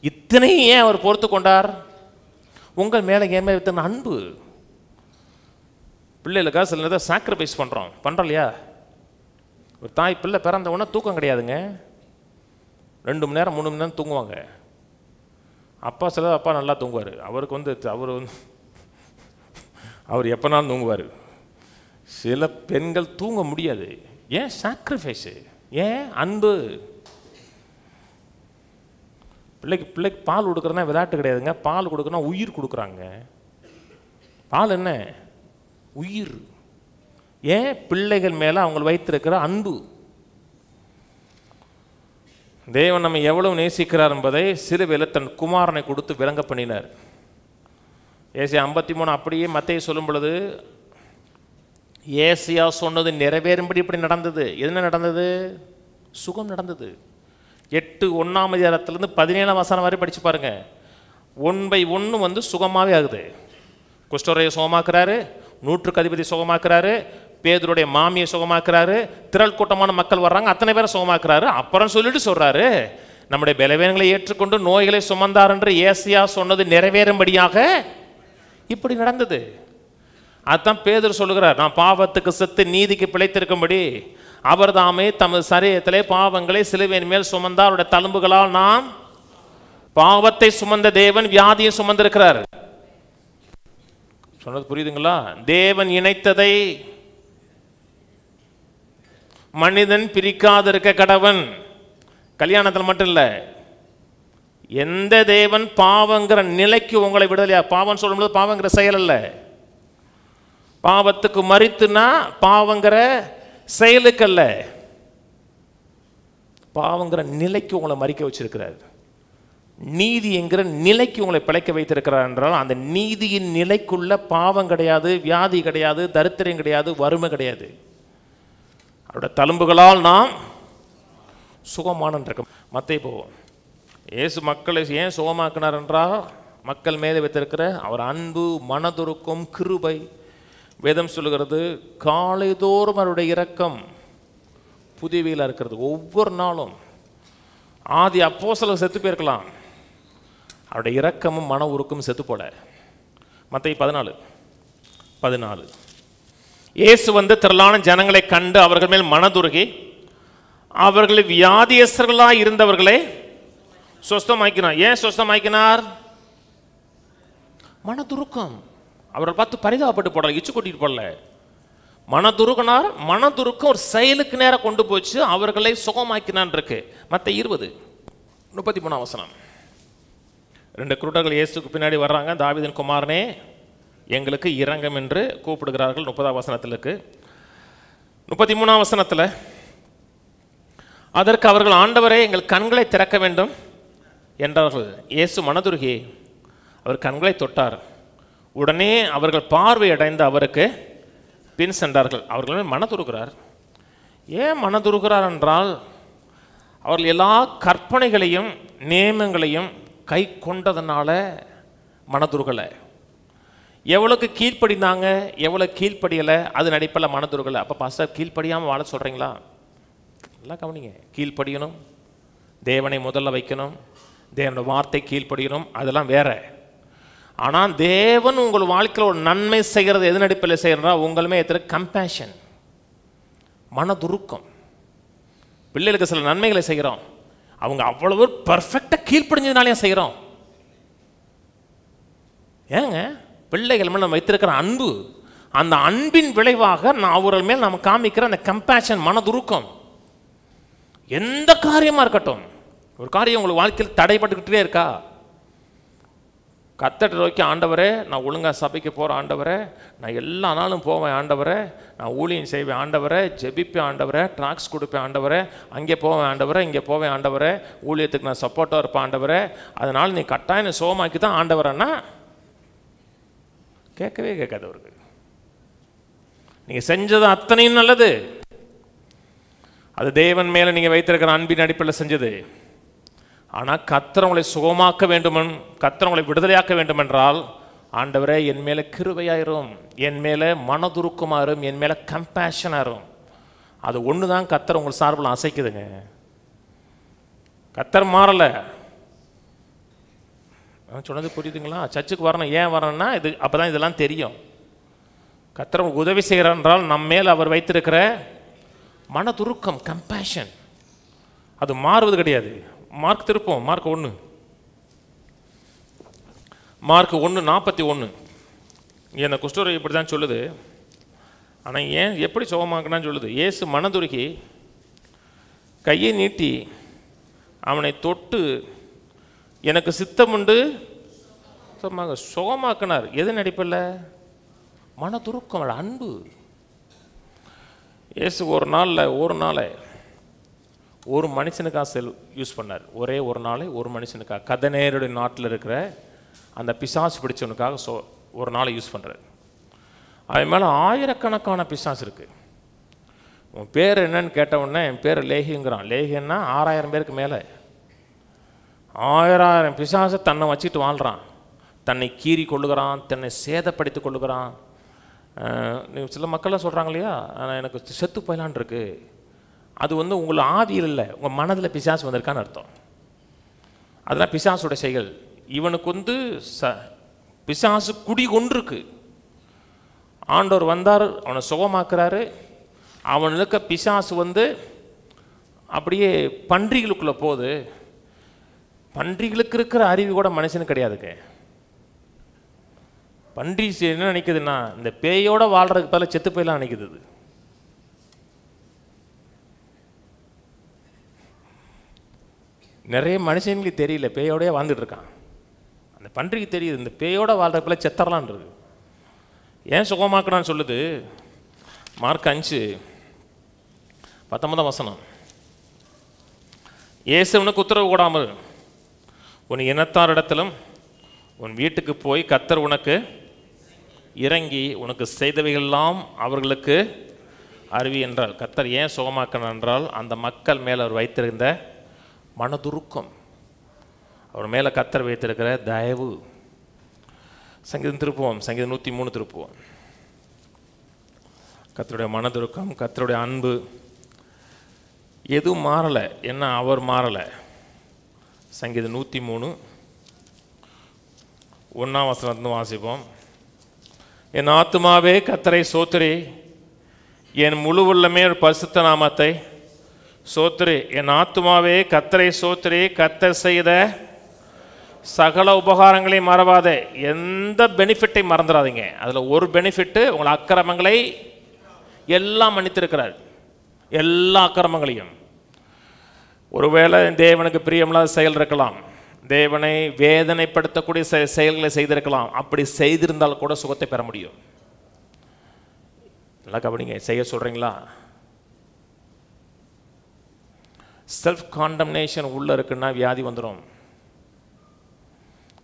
Speaker 1: இத்தனையும் ஏன் அவர் பொறுத்து கொண்டார்? உங்கள் மேலே ஏன் மேல் இத்தனை அன்பு. பிள்ளைகளுக்காக சில நேரத்தை சாக்ரிஃபைஸ் பண்ணுறோம் இல்லையா? ஒரு தாய் பிள்ளை பிறந்த உடனே தூக்கம் கிடையாதுங்க. 2 மணி நேரம் 3 மணி நேரம் தூங்குவாங்க. அப்பா அப்பா நல்லா தூங்குவார். அவருக்கு அவர் எப்போனாலும் தூங்குவார். சில பெண்கள் தூங்க முடியாது. ஏன்? சாக்ரிஃபைஸு. ஏன்? அன்பு. பிள்ளைக்கு பால் கொடுக்குறதுனா விளையாட்டு கிடையாதுங்க. பால் கொடுக்குறனா உயிர் கொடுக்குறாங்க. பால் என்ன? உயிர். ஏன்? பிள்ளைகள் மேலே அவங்க வைத்திருக்கிற அன்பு. தேவன் நம்ம எவ்வளவு நேசிக்கிறார் என்பதை சிலுவையில் தன் குமாரனை கொடுத்து விளங்க பண்ணினார். ஏசியா 53 அப்படியே மத்தேயு சொல்லும் பொழுது ஏசியா சொன்னது நிறைவேறும்படி இப்படி நடந்தது. என்ன நடந்தது? சுகம் நடந்தது. 8:1 17 வசனம் வரை படிச்சு பாருங்க. 1/1 சுகமாகவே ஆகுது. குஷ்டரோகியை சுகமாக்குறாரு, 100க்கு அதிபதி சுகமாக்குறாரு, பேதுருடைய மாமியை சுகமாக்குறாரு, திரள் கூட்டமான மக்கள் வர்றாங்க, அத்தனை பேரை சுகமாக்குறாரு. அப்புறம் சொல்றாரு, நம்முடைய பலவீனங்களை ஏற்றுக்கொண்டு நோய்களை சுமந்தார் என்று ஏசியா சொன்னது நிறைவேறும்படியாக இப்படி நடந்தது. அதுதான் பேதுரு சொல்லுகிறார், நான் பாவத்துக்கு செத்து நீதிக்கு பிழைத்திருக்கும்படி அவர் தாமே தமது சரீரத்திலே பாவங்களை சிலுவையின் மேல் சுமந்தார். அவருடைய தழும்புகளால் நாம் பாவத்தை சுமந்த தேவன் வியாதியை சுமந்திருக்கிறார். சொன்னது புரியுதுங்களா? தேவன் இணைத்ததை மனிதன் பிரிக்காதிருக்க கடவன். கல்யாணத்தில் மட்டும் இல்லை, எந்த தேவன் பாவங்கிற நிலைக்கு உங்களை விடலையா? பாவம் சொல்லும்போது பாவங்கிற செயல் அல்ல. பாவத்துக்கு மரித்துனா பாவங்கிற செயலுக்கு அல்ல, பாவங்கிற நிலைக்கு உங்களை மறிக்க வச்சிருக்கிறார். நீதி என்கிற நிலைக்கு உங்களை பிழைக்க வைத்திருக்கிறார் என்றால் அந்த நீதியின் நிலைக்குள்ள பாவம் கிடையாது, வியாதி கிடையாது, தரித்திரம் கிடையாது, வறுமை கிடையாது. அவருடைய தழும்புகளால் நாம் சுகமான இருக்கும். மத்தேயு போவோம். இயேசு மக்களை ஏன் சுகமாக்கினார் என்றால் மக்கள் மேலே வைத்திருக்கிற அவர் அன்பு, மனதுருக்கம், கிருபை. வேதம் சொல்லுகிறது, காலைதோறும் அவருடைய இரக்கம் புதியவையில் இருக்கிறது. ஒவ்வொரு நாளும் ஆதி அப்போஸ்தலர் செத்து போயிருக்கலாம், அவருடைய இரக்கமும் மன உருக்கமும் செத்து போல. மத்தேயு 14 இயேசு திரளான ஜனங்களை கண்டு அவர்கள் மேல் மனதுருகி அவர்களை வியாதியஸ்தர்களாய் இருந்தவர்களை சொஸ்தமாக்கினார். ஏன் சொஸ்தமாக்கினார்? மனதுருக்கம். அவர்கள் பார்த்து பரிதாபப்பட்டு போடல, இச்சு கொட்டிட்டு போடல, மனதுருக்கினார். மனதுருக்கம் ஒரு செயலுக்கு நேரம் கொண்டு போச்சு, அவர்களை சுகமாக்கினான் இருக்கு. மத்தேயு 20:33 2 குருடர்கள் இயேசுக்கு பின்னாடி வர்றாங்க. தாவீதின் குமாரனே எங்களுக்கு இரங்கம் என்று கூப்பிடுகிறார்கள். 30 இருக்கு. 33 அதற்கு அவர்கள், ஆண்டவரே எங்கள் கண்களை திறக்க வேண்டும் என்றார்கள். இயேசு மனதுருகி அவர் கண்களை தொட்டார். உடனே அவர்கள் பார்வை அடைந்து அவருக்கு பின் சென்றார்கள். அவர்கள் மனதுருகிறார். ஏன் மனதுருகிறார் என்றால் அவர்கள் எல்லா கற்பனைகளையும் நியமங்களையும் கை கொண்டதுனால மனதுருகலை. எவ்வளோக்கு கீழ்ப்படினாங்க, எவ்வளோ கீழ்ப்படியலை, அது நடிப்பில் மனதுருகலை. அப்போ பாஸ்டர் கீழ்ப்படியாமல் வாழ சொல்கிறீங்களா? எல்லாம் கவனிங்க. கீழ்ப்படியணும், தேவனை முதல்ல வைக்கணும், தேவனோட வார்த்தை கீழ்ப்படியணும், அதெல்லாம் வேற. ஆனால் தேவன் உங்கள் வாழ்க்கையில் ஒரு நன்மை செய்கிறது எது நடிப்பில் செய்கிறா? உங்களுமே எத்தனை கம்பேஷன், மனதுருக்கம். பிள்ளைகளுக்கு சில நன்மைகளை செய்கிறோம், அவங்க அவ்வளவு பர்ஃபெக்டாக கீழ்ப்படிஞ்சதுனாலே செய்கிறோம். ஏங்க, பிள்ளைகள் மேல் நம்ம வைத்திருக்கிற அன்பு, அந்த அன்பின் விளைவாக நான் அவர்கள் மேல் நம்ம காமிக்கிற அந்த கம்பேஷன், மனதுருக்கம். எந்த காரியமாக இருக்கட்டும், ஒரு காரியம் உங்களுக்கு வாழ்க்கையில் தடைப்பட்டுக்கிட்டே இருக்கா? கர்த்தரை நோக்கி, ஆண்டவரே நான் ஒழுங்காக சபைக்கு போகிறேன், ஆண்டவரே நான் எல்லா நாளும் போவேன், ஆண்டவரே நான் ஊழியம் செய்வேன், ஆண்டவரே ஜெபிப்பேன், ஆண்டவரே ட்ராக்ஸ் கொடுப்பேன், ஆண்டவரே அங்கே போவேன், ஆண்டவரே இங்கே போவேன், ஆண்டவரே ஊழியத்துக்கு நான் சப்போர்ட்டாக இருப்பேன், ஆண்டவரே அதனால் நீ கட்டாயம் சோமாக்கி தான் ஆண்டவரன்னா கேட்கவே கேட்காது அவருக்கு. நீங்கள் செஞ்சது அத்தனையும் நல்லது. அது தேவன் மேலே நீங்கள் வைத்திருக்கிற அன்பின் அடிப்படையில் செஞ்சது. ஆனால் கர்த்தர் உங்களை சுகமாக்க வேண்டும், கர்த்தர் உங்களை விடுதலையாக்க வேண்டும் என்றால், ஆண்டவரே என் மேலே கிருபையாயிரும், என் மேலே மனதுருக்கமாயிரும், என் மேலே கம்பேஷனாயிரும். அது ஒன்று தான் கர்த்தர் உங்கள் சார்பில் அசைக்குதுங்க. கர்த்தர் மாறலை. சொன்னது புரியுதுங்களா? சர்ச்சுக்கு வரணும். ஏன் வரணும்னா இது அப்போ தான் இதெல்லாம் தெரியும். கர்த்தர் உங்களுக்கு உதவி செய்கிறார் என்றால் நம்ம மேல் அவர் வைத்திருக்கிற மனதுருக்கம், கம்பேஷன், அது மாறுவது கிடையாது. மார்க் திருப்போம், மார்க் 1:41. இந்த குஷ்டரோகி இப்படி தான் சொல்லுது. ஆனால் ஏன் எப்படி சுகமாக்குனான்னு சொல்லுது. இயேசு மனதுருகி கையை நீட்டி அவனை தொட்டு எனக்கு சித்தம் உண்டு சுகமாக்கினார். எது நடிப்பில்லை? மனதுருக்கம், அன்பு. இயேசு ஒரு நாளை ஒரு மனுஷனுக்காக யூஸ் பண்ணார். ஒரே ஒரு நாளை ஒரு மனுஷனுக்காக, கதநேருடைய நாட்டில் இருக்கிற அந்த பிசாசு பிடிச்சவனுக்காக ஒரு நாளை யூஸ் பண்ணுறார். அது மேலே ஆயிரக்கணக்கான பிசாசு இருக்குது. உன் பேர் என்னன்னு கேட்டவுடனே என் பேர் லேகிங்கிறான். லேகின்னா 6000 பேருக்கு மேலே 1000 பிசாசை தன்னை வச்சுட்டு வாழ்கிறான். தன்னை கீறி கொள்ளுகிறான், தன்னை சேதப்படுத்தி கொள்ளுகிறான். சில மக்கள்லாம் சொல்கிறாங்க இல்லையா, எனக்கு செத்து போயிலான் இருக்கு. அது உங்களை ஆவியில் இல்லை, உங்கள் மனதில் பிசாசு வந்திருக்கான்னு அர்த்தம். அதெல்லாம் பிசாசுடைய செயல். இவனுக்கு பிசாசு குடி கொண்டிருக்கு. ஆண்டவர் வந்தார், அவனை சுகமாக்குறாரு. அவனுக்கு பிசாசு அப்படியே பன்றிகளுக்குள்ளே போகுது. பன்றிகளுக்கு இருக்கிற அறிவு கூட மனுஷனுக்கு கிடையாதுங்க. பன்றி என்ன நினைக்குதுன்னா, இந்த பேயோட வாழ்றதுக்கு பதில் செத்து போயெல்லாம் நினைக்குது. அது நிறைய மனுஷங்களுக்கு தெரியல, பேயோடய வாழ்ந்துட்டு இருக்கான். அந்த பன்றிக்கு தெரியுது, இந்த பேயோட வாழ்றதுக்கு பதில் செத்தரலான் இருக்கு. ஏன் சுகமாக்குறான்னு சொல்லுது மார்க் 5:19. இயேசுவனுக்கு உத்தரவு கூடாமல் உன் இனத்தாரிடத்திலும் உன் வீட்டுக்கு போய் கர்த்தர் உனக்கு இறங்கி உனக்கு செய்தவைகள்லாம் அவர்களுக்கு அறிவி என்றால். கர்த்தர் ஏன் சுகமாக்கணும் என்றால், அந்த மக்கள் மேலே அவர் வைத்திருந்த மனதுருக்கம், அவர் மேலே கர்த்தர் வைத்திருக்கிற தயவு. சங்கீதம் திருப்புவோம், சங்கீதம் 103 திருப்புவோம். கர்த்தருடைய மனதுருக்கம், கர்த்தருடைய அன்பு எதுவும் மாறலை. என்ன அவர் மாறலை. சங்கீதம் 103 1 வாசிப்போம். என் ஆத்துமாவே கர்த்தரை சோத்திரி, என் முழு உள்ளமே ஒரு பரிசுத்த நாமத்தை சோத்திரி. என் ஆத்துமாவே கர்த்தரை சோத்திரி, கர்த்தர் செய்த சகல உபகாரங்களையும் மறவாதே. எந்த பெனிஃபிட்டை மறந்துடாதீங்க. அதில் ஒரு பெனிஃபிட்டு, உங்களை அக்கிரமங்களை எல்லாம் மன்னித்திருக்கிறார். எல்லா அக்கிரமங்களையும். ஒருவேளை தேவனுக்கு பிரியமில்லாத செயல் இருக்கலாம், தேவனை வேதனைப்படுத்தக்கூடிய செயல்களை செய்திருக்கலாம். அப்படி செய்திருந்தால் கூட சுகத்தை பெற முடியும். நல்லா கவனிங்க, செய்ய சொல்கிறீங்களா? செல்ஃப் காண்டம்னேஷன் உள்ளே இருக்குன்னா வியாதி வந்துடும்.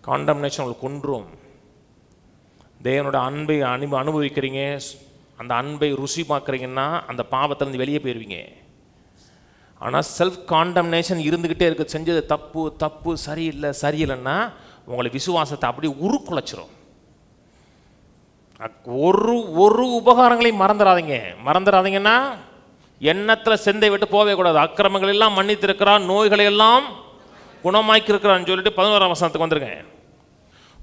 Speaker 1: காண்டம்னேஷன் உங்களுக்கு கொன்றும். தேவனோட அன்பை அனுபவிக்கிறீங்க, அந்த அன்பை ருசி பார்க்குறீங்கன்னா அந்த பாவத்திலேருந்து வெளியே போயிடுவீங்க. ஆனால் செல்ஃப் காண்டம்னேஷன் இருந்துக்கிட்டே இருக்க, செஞ்சது தப்பு தப்பு, சரியில்லைன்னா உங்களை விசுவாசத்தை அப்படியே உருக்குலைச்சிரும். ஒரு உபகாரங்களையும் மறந்துடாதீங்கன்னா எண்ணத்தில் செந்தை விட்டு போவே கூடாது. அக்கிரமங்கள் எல்லாம் மன்னித்திருக்கிறான், நோய்களை எல்லாம் குணமாக்கியிருக்கிறான்னு சொல்லிட்டு 11ஆம் வசனத்துக்கு வந்துருங்க.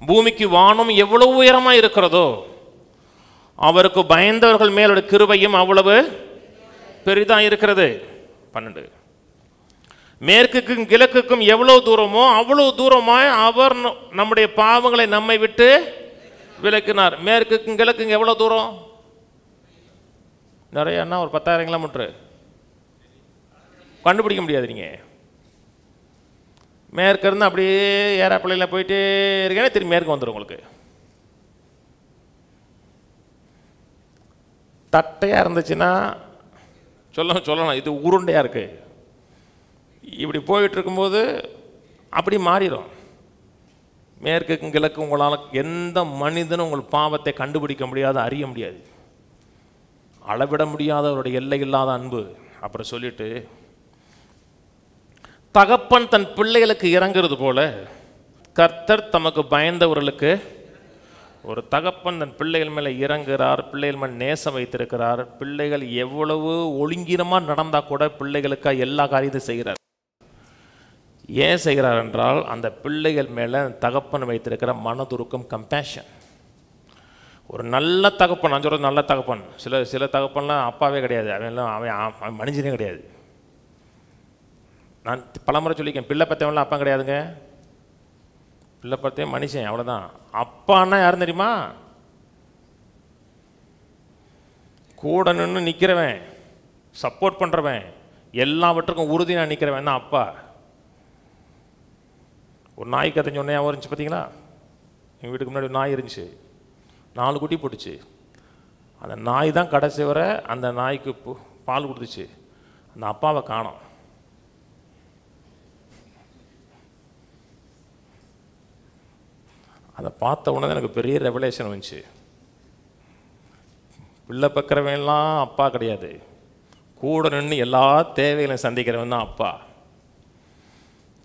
Speaker 1: பூமிக்கு வானம் எவ்வளவு உயரமாக இருக்கிறதோ அவருக்கு பயந்தவர்கள் மேலோட கிருபையும் அவ்வளவு பெரிதாக இருக்கிறது. 12. மேற்குக்கும் கிழக்குக்கும் எவ்வளவு தூரமோ அவ்வளவு தூரமாய் அவர் நம்முடைய பாவங்களை நம்மை விட்டு விலக்கினார். மேற்குக்கும் கிழக்குக்கும் எவ்வளவு தூரம்? நிறையன்னா ஒரு 10,000 கிலோமீட்டர். கண்டுபிடிக்க முடியாது. நீங்கள் மேற்கு இருந்து அப்படியே ஏரோப்ளேனில் போயிட்டே இருக்கேன்னா திரும்பி மேற்கு வந்துடும். உங்களுக்கு தட்டையாக இருந்துச்சுன்னா சொல்லலாம் இது உருண்டையாக இருக்குது. இப்படி போயிட்டு இருக்கும்போது அப்படி மாறிடும். மேற்குக்கும் கிழக்கும் உங்களால் எந்த மனிதனும் உங்கள் பாவத்தை கண்டுபிடிக்க முடியாது, அறிய முடியாது. அளவிட முடியாத அவருடைய எல்லை இல்லாத அன்பு. அப்புறம் சொல்லிட்டு, தகப்பன் தன் பிள்ளைகளுக்கு இறங்குறது போல கர்த்தர் தமக்கு பயந்தவர்களுக்கு, ஒரு தகப்பன் தன் பிள்ளைகள் மேலே இறங்குகிறார், பிள்ளைகள் மேலே நேசம் வைத்திருக்கிறார். பிள்ளைகள் எவ்வளவு ஒழுங்கீனமாக நடந்தால் கூட பிள்ளைகளுக்காக எல்லா காரியத்தையும் செய்கிறார். ஏன் செய்கிறார் என்றால், அந்த பிள்ளைகள் மேலே தகப்பன் வைத்திருக்கிற மனதுருக்கம், கம்பேஷன். ஒரு நல்ல தகப்பன், நான் சொல்கிறது நல்ல தகப்பன். சில தகப்பன்லாம் அப்பாவே கிடையாது, அவன் மனுஷனே கிடையாது. நான் பலமுறை சொல்லியிருக்கேன், பிள்ளை பற்றவன்லாம் அப்பா கிடையாதுங்க. பிள்ளை பற்றவன் மனுஷன், அவ்வளோதான். அப்பான்னா யாரும் தெரியுமா? கூட நின்று நிற்கிறவன், சப்போர்ட் பண்ணுறவன், எல்லாவற்றுக்கும் உறுதியாக நிற்கிறவன் தான் அப்பா. ஒரு நாய் கதை சொன்னேன் இருந்துச்சு பார்த்தீங்களா? எங்கள் வீட்டுக்கு முன்னாடி நாய் இருந்துச்சு, 4 குட்டி போட்டுச்சு. அந்த நாய் தான் கடைசி வரை அந்த நாய்க்கு பால் கொடுத்துச்சு. அந்த அப்பாவை காணோம். அதை பார்த்த உடனே எனக்கு பெரிய ரெவலேஷன் வந்துச்சு. பிள்ளை பக்கிறவன்லாம் அப்பா கிடையாது, கூட நின்று எல்லா தேவைகளையும் சந்திக்கிறவன் தான் அப்பா.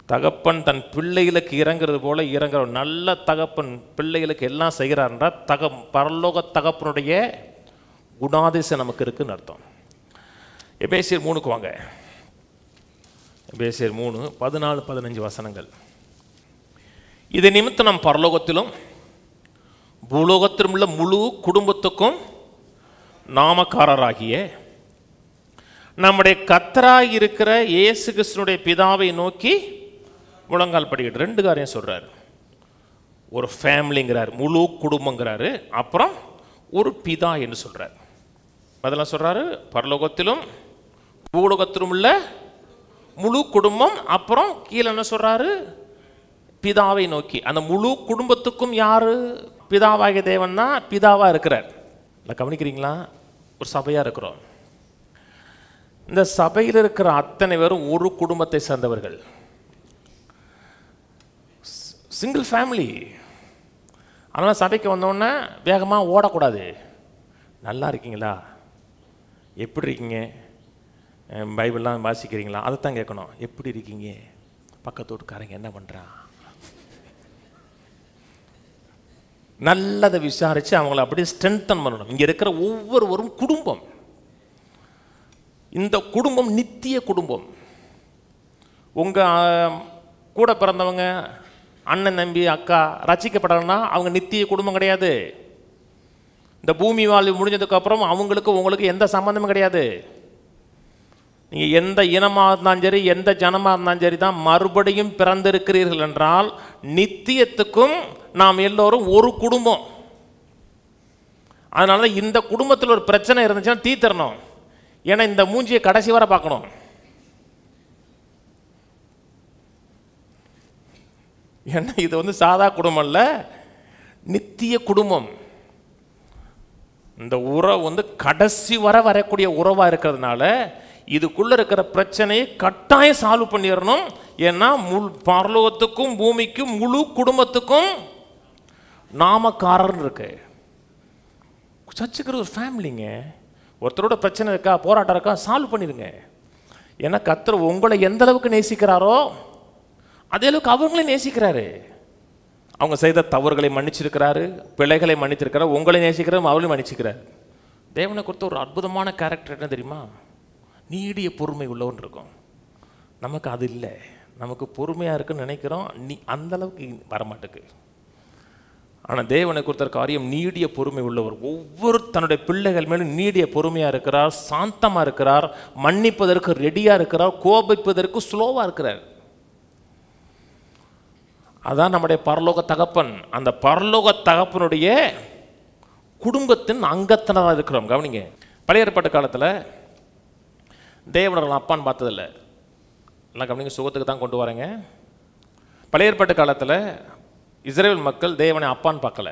Speaker 1: தகப்பன் தன் பிள்ளைகளுக்கு இறங்குறது போல இறங்குற நல்ல தகப்பன் பிள்ளைகளுக்கு எல்லாம் செய்கிறார்ன்றால் பரலோக தகப்பனுடைய குணாதிசயம் நமக்கு இருக்குன்னு அர்த்தம். எபேசியர் 3க்கு வாங்க. எபேசியர் 3 14-15 வசனங்கள். இதை நிமித்தம் நாம் பரலோகத்திலும் பூலோகத்திலும் உள்ள முழு குடும்பத்துக்கும் நாமக்காரராகிய நம்முடைய கர்த்தராய் இருக்கிற இயேசு கிறிஸ்துவினுடைய பிதாவை நோக்கி முழங்கால் படிக்கிட்டு 2 காரியம் சொல்றாரு. ஒரு ஃபேமிலிங்கிறார், முழு குடும்பங்கிறாரு, அப்புறம் ஒரு பிதா என்று சொல்றாரு. அதெல்லாம் சொல்றாரு, பரலோகத்திலும் பூலோகத்திலும் உள்ள முழு குடும்பம், அப்புறம் கீழே என்ன சொல்றாரு? பிதாவை நோக்கி. அந்த முழு குடும்பத்துக்கும் யாரு பிதாவாகிய தேவன்னா பிதாவா இருக்கிறார். இல்லை, கவனிக்கிறீங்களா? ஒரு சபையா இருக்கிறோம். இந்த சபையில் இருக்கிற அத்தனை பேரும் ஒரு குடும்பத்தை சேர்ந்தவர்கள், சிங்கிள் ஃபேமிலி. அதனால் சபைக்கு வந்தோடனே வேகமாக ஓடக்கூடாது. நல்லா இருக்கீங்களா, எப்படி இருக்கீங்க, பைபிள்லாம் வாசிக்கிறீங்களா, அதைத்தான் கேட்கணும். எப்படி இருக்கீங்க, பக்கத்து வீட்டுக்காரங்க என்ன பண்ணுறான், நல்லதை விசாரித்து அவங்கள அப்படியே ஸ்ட்ரென்தன் பண்ணணும். இங்கே இருக்கிற ஒவ்வொருவரும் குடும்பம். இந்த குடும்பம் நித்திய குடும்பம். உங்கள் கூட பிறந்தவங்க அண்ணன் தம்பி அக்கா ரசிக்கப்படணும்னா அவங்க நித்திய குடும்பம் கிடையாது. இந்த பூமி வாழ்வு முடிஞ்சதுக்கப்புறம் அவங்களுக்கு உங்களுக்கு எந்த சம்மந்தமும் கிடையாது. நீங்கள் எந்த இனமாக இருந்தாலும் சரி, எந்த ஜனமாக இருந்தாலும் சரி தான், மறுபடியும் பிறந்திருக்கிறீர்கள் என்றால் நித்தியத்துக்கும் நாம் எல்லோரும் ஒரு குடும்பம். அதனால தான் இந்த குடும்பத்தில் ஒரு பிரச்சனை இருந்துச்சுன்னா தீர்த்தரணும். ஏன்னா இந்த மூஞ்சியை கடைசி வரை பார்க்கணும். ஏன்னா இது சாதா குடும்பம் இல்லை, நித்திய குடும்பம். இந்த உறவு கடைசி வரை வரக்கூடிய உறவாக இருக்கிறதுனால இதுக்குள்ள இருக்கிற பிரச்சனையை கட்டாயம் சால்வ் பண்ணிடணும். ஏன்னா பரலோகத்துக்கும் பூமிக்கும் முழு குடும்பத்துக்கும் நாமக்காரர் இருக்கு. சர்ச்சுக்கிற ஒரு ஃபேமிலிங்க. ஒருத்தரோட பிரச்சனை இருக்கா, போராட்டம் இருக்கா, சால்வ் பண்ணிடுங்க. ஏன்னா கர்த்தர் உங்களை எந்த அளவுக்கு நேசிக்கிறாரோ அதே அளவுக்கு அவங்களையும் நேசிக்கிறாரு. அவங்க செய்த தவறுகளை மன்னிச்சிருக்கிறாரு, பிழைகளை மன்னிச்சிருக்கிறார், உங்களை நேசிக்கிறார், அவளையும் மன்னிச்சிக்கிறார். தேவனை கொடுத்த ஒரு அற்புதமான கேரக்டர் என்ன தெரியுமா? நீடிய பொறுமை உள்ளவன் இருக்கும். நமக்கு அது இல்லை. நமக்கு பொறுமையாக இருக்குன்னு நினைக்கிறோம், அந்த அளவுக்கு வரமாட்டுக்கு. ஆனால் தேவனை கொடுத்த காரியம் நீடிய பொறுமை உள்ளவர். ஒவ்வொரு தன்னுடைய பிள்ளைகள் மேலும் நீடிய பொறுமையாக இருக்கிறார், சாந்தமாக இருக்கிறார், மன்னிப்பதற்கு ரெடியாக இருக்கிறார், கோபிப்பதற்கு ஸ்லோவாக இருக்கிறார். அதான் நம்முடைய பரலோக தகப்பன். அந்த பரலோக தகப்பனுடைய குடும்பத்தின் அங்கத்தினராக இருக்கிறோம். கவனிங்க, பழைய ஏற்பாட்டு காலத்தில் தேவனர்கள் அப்பான்னு பார்த்ததில்லை. எல்லாம் கவனிங்க, சுகத்துக்கு தான் கொண்டு வரேங்க. பழைய ஏற்பாட்டு காலத்தில் இஸ்ரவேல் மக்கள் தேவனை அப்பான்னு பார்க்கல,